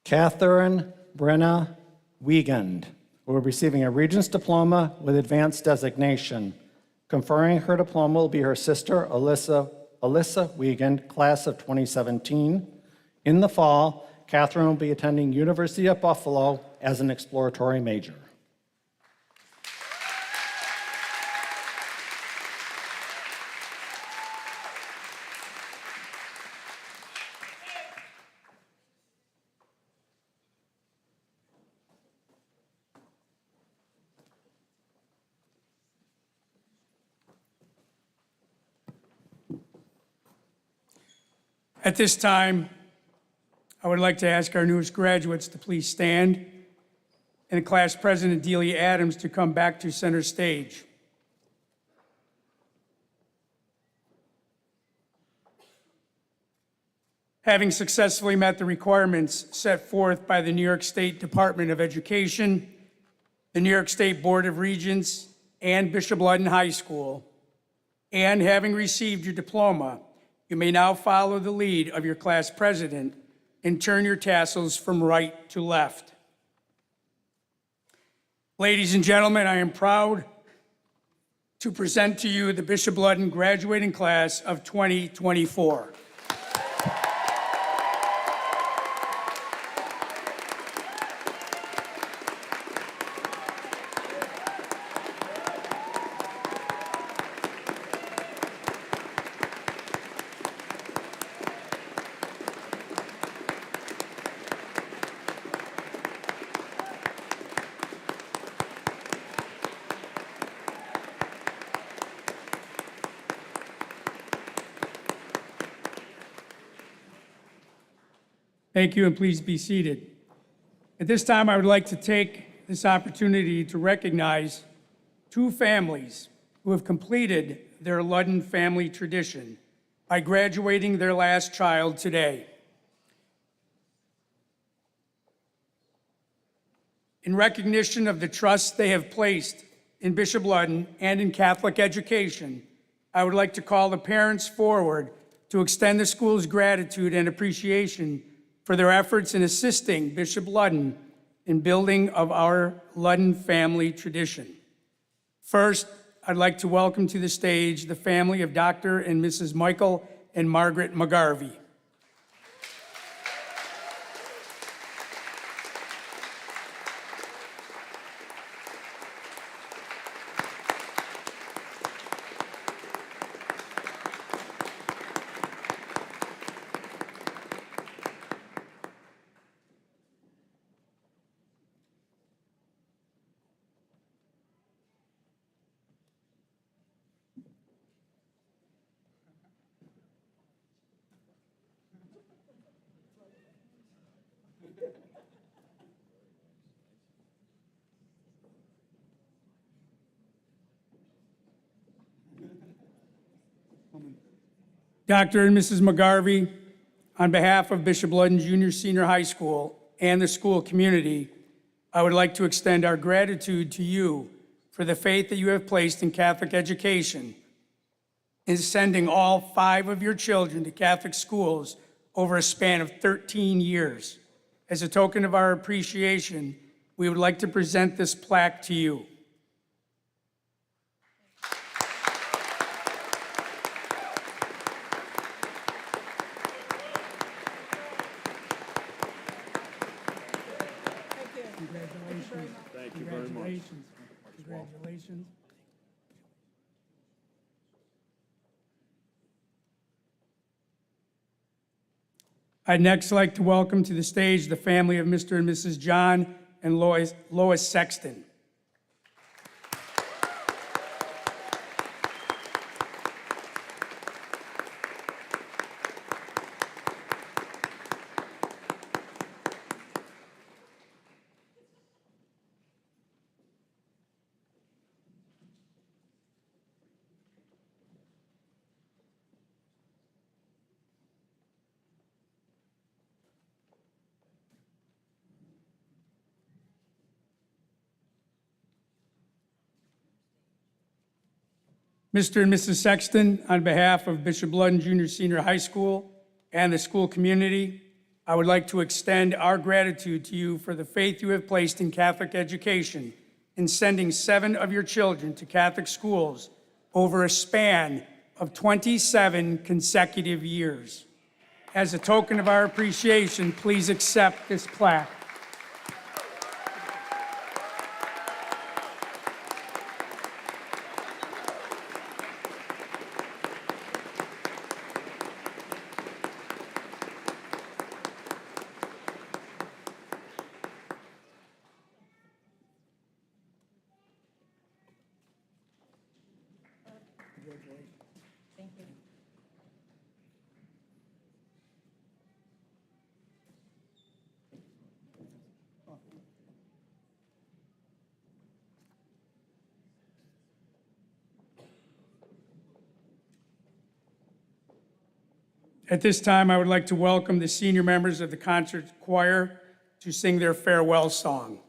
Catherine Brenna Wiegand will be receiving a Regents Diploma with Advanced Designation. Conferring her diploma will be her sister, Alyssa Wiegand, class of 2017. In the fall, Catherine will be attending University of Buffalo as an exploratory major. At this time, I would like to ask our newest graduates to please stand, and Class President Delia Adams to come back to center stage. Having successfully met the requirements set forth by the New York State Department of Education, the New York State Board of Regents, and Bishop Ludden High School, and having received your diploma, you may now follow the lead of your class president and turn your tassels from right to left. Ladies and gentlemen, I am proud to present to you the Bishop Ludden graduating class of 2024. Thank you, and please be seated. At this time, I would like to take this opportunity to recognize two families who have completed their Ludden family tradition by graduating their last child today. In recognition of the trust they have placed in Bishop Ludden and in Catholic education, I would like to call the parents forward to extend the school's gratitude and appreciation for their efforts in assisting Bishop Ludden in building of our Ludden family tradition. First, I'd like to welcome to the stage the family of Dr. and Mrs. Michael and Margaret McGarvey. Dr. and Mrs. McGarvey, on behalf of Bishop Ludden Junior Senior High School and the school community, I would like to extend our gratitude to you for the faith that you have placed in Catholic education in sending all 5 of your children to Catholic schools over a span of 13 years. As a token of our appreciation, we would like to present this plaque to you. Congratulations. Thank you very much. Congratulations. Congratulations. I'd next like to welcome to the stage the family of Mr. and Mrs. John and Lois Sexton. Mr. and Mrs. Sexton, on behalf of Bishop Ludden Junior Senior High School and the school community, I would like to extend our gratitude to you for the faith you have placed in Catholic education in sending 7 of your children to Catholic schools over a span of 27 consecutive years. As a token of our appreciation, please accept this plaque. At this time, I would like to welcome the senior members of the concert choir to sing their farewell song.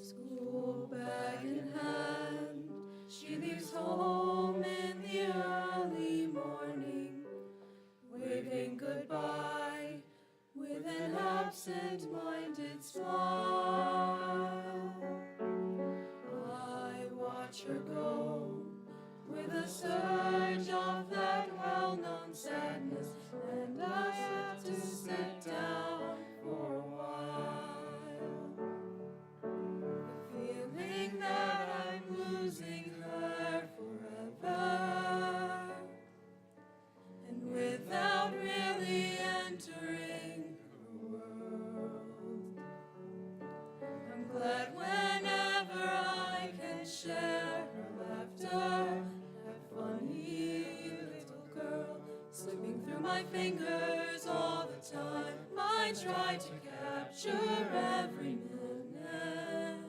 School bag in hand, she leaves home in the early morning, waving goodbye with an absent-minded smile. I watch her go with a surge of that well-known sadness, and I have to sit down for a while. Feeling that I'm losing her forever, and without really entering her world. I'm glad whenever I can share her laughter, that funny little girl slipping through my fingers all the time. I try to capture every minute,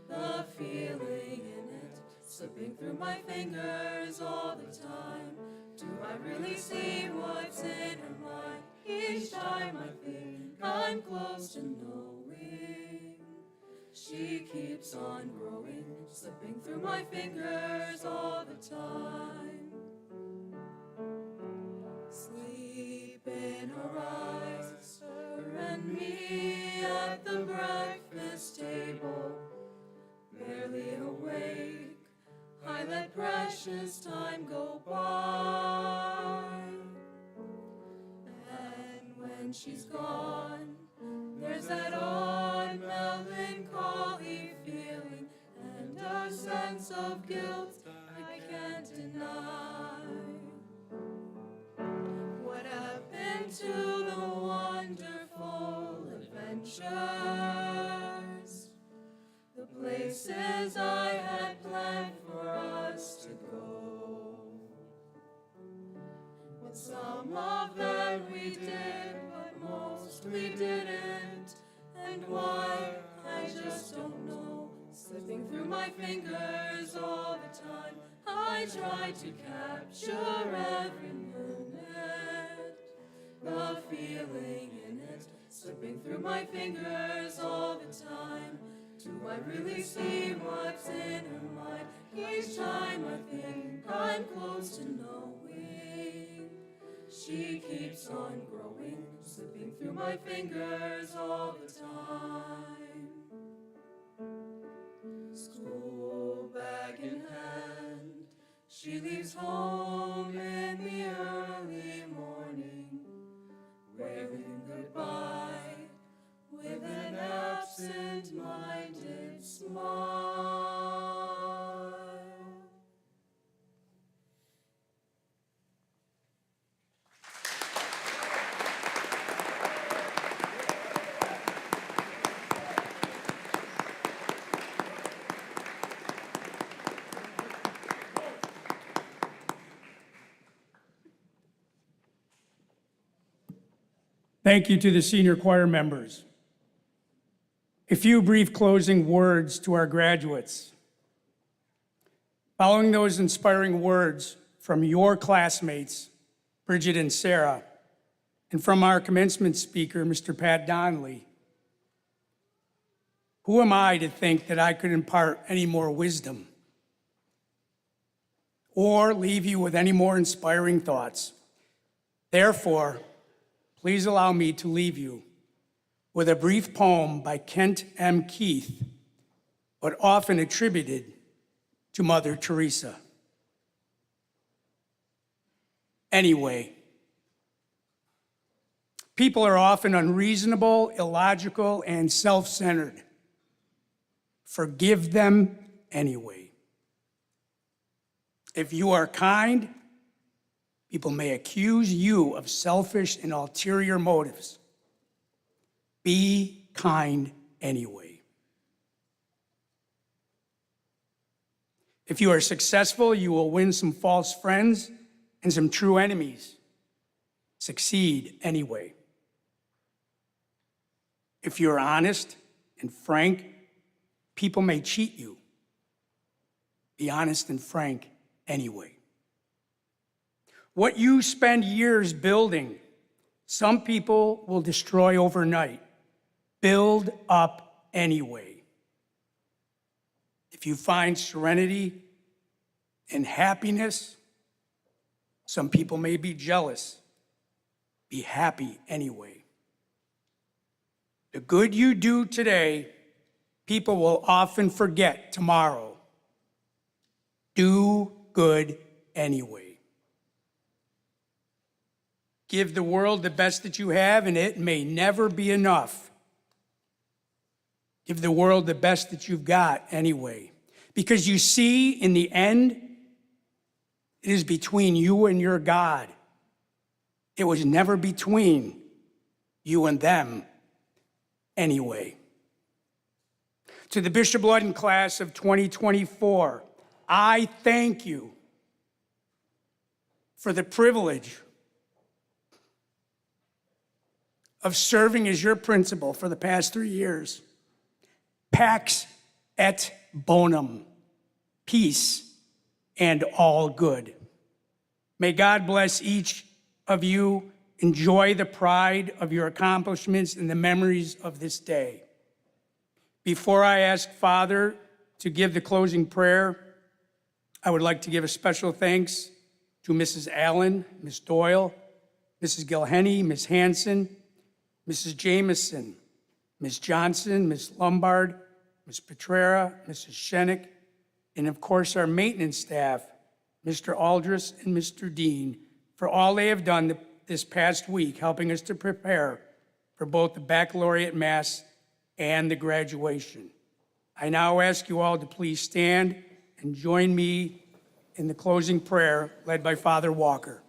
the feeling in it, slipping through my fingers all the time. Do I really see what's in her mind? Each time I think I'm close to knowing, she keeps on growing, slipping through my fingers all the time. Sleep in her eyes, her and me at the breakfast table. Barely awake, I let precious time go by. And when she's gone, there's that odd melancholy feeling and a sense of guilt I can't deny. What happened to the wonderful adventures? The places I had planned for us to go. Well, some of them we did, but most we didn't. And why, I just don't know. Slipping through my fingers all the time, I try to capture every minute, the feeling in it, slipping through my fingers all the time. Do I really see what's in her mind? Each time I think I'm close to knowing, she keeps on growing, slipping through my fingers all the time. School bag in hand, she leaves home in the early morning, waving goodbye with an absent-minded smile. Thank you to the senior choir members. A few brief closing words to our graduates. Following those inspiring words from your classmates, Bridget and Sarah, and from our commencement speaker, Mr. Pat Donnelly, who am I to think that I could impart any more wisdom or leave you with any more inspiring thoughts? Therefore, please allow me to leave you with a brief poem by Kent M. Keith, but often attributed to Mother Teresa. Anyway, people are often unreasonable, illogical, and self-centered. Forgive them anyway. If you are kind, people may accuse you of selfish and ulterior motives. Be kind anyway. If you are successful, you will win some false friends and some true enemies. Succeed anyway. If you're honest and frank, people may cheat you. Be honest and frank anyway. What you spend years building, some people will destroy overnight. Build up anyway. If you find serenity and happiness, some people may be jealous. Be happy anyway. The good you do today, people will often forget tomorrow. Do good anyway. Give the world the best that you have, and it may never be enough. Give the world the best that you've got anyway. Because you see, in the end, it is between you and your God. It was never between you and them anyway. To the Bishop Ludden class of 2024, I thank you for the privilege of serving as your principal for the past 3 years. Pax et bonum, peace and all good. May God bless each of you. Enjoy the pride of your accomplishments and the memories of this day. Before I ask Father to give the closing prayer, I would like to give a special thanks to Mrs. Allen, Ms. Doyle, Mrs. Gilhenny, Ms. Hanson, Mrs. Jameson, Ms. Johnson, Ms. Lombard, Ms. Petrera, Mrs. Shenick, and of course our maintenance staff, Mr. Aldris and Mr. Dean, for all they have done this past week, helping us to prepare for both the baccalaureate mass and the graduation. I now ask you all to please stand and join me in the closing prayer led by Father Walker.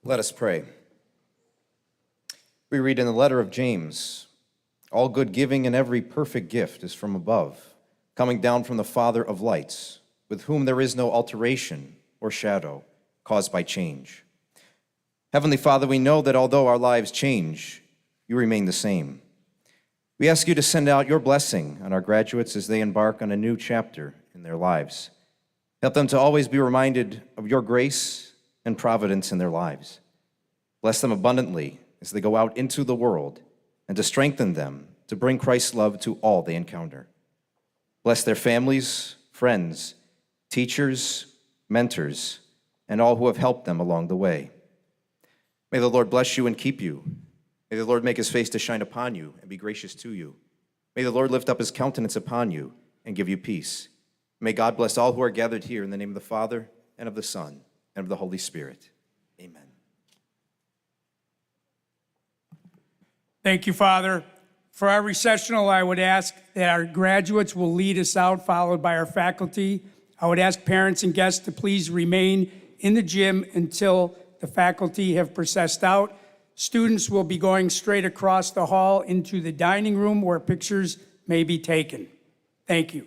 Let us pray. We read in the letter of James, all good giving and every perfect gift is from above, coming down from the Father of lights, with whom there is no alteration or shadow caused by change. Heavenly Father, we know that although our lives change, you remain the same. We ask you to send out your blessing on our graduates as they embark on a new chapter in their lives. Help them to always be reminded of your grace and providence in their lives. Bless them abundantly as they go out into the world, and to strengthen them to bring Christ's love to all they encounter. Bless their families, friends, teachers, mentors, and all who have helped them along the way. May the Lord bless you and keep you. May the Lord make his face to shine upon you and be gracious to you. May the Lord lift up his countenance upon you and give you peace. May God bless all who are gathered here in the name of the Father, and of the Son, and of the Holy Spirit. Amen. Thank you, Father. For our recessional, I would ask that our graduates will lead us out, followed by our faculty. I would ask parents and guests to please remain in the gym until the faculty have processed out. Students will be going straight across the hall into the dining room where pictures may be taken. Thank you.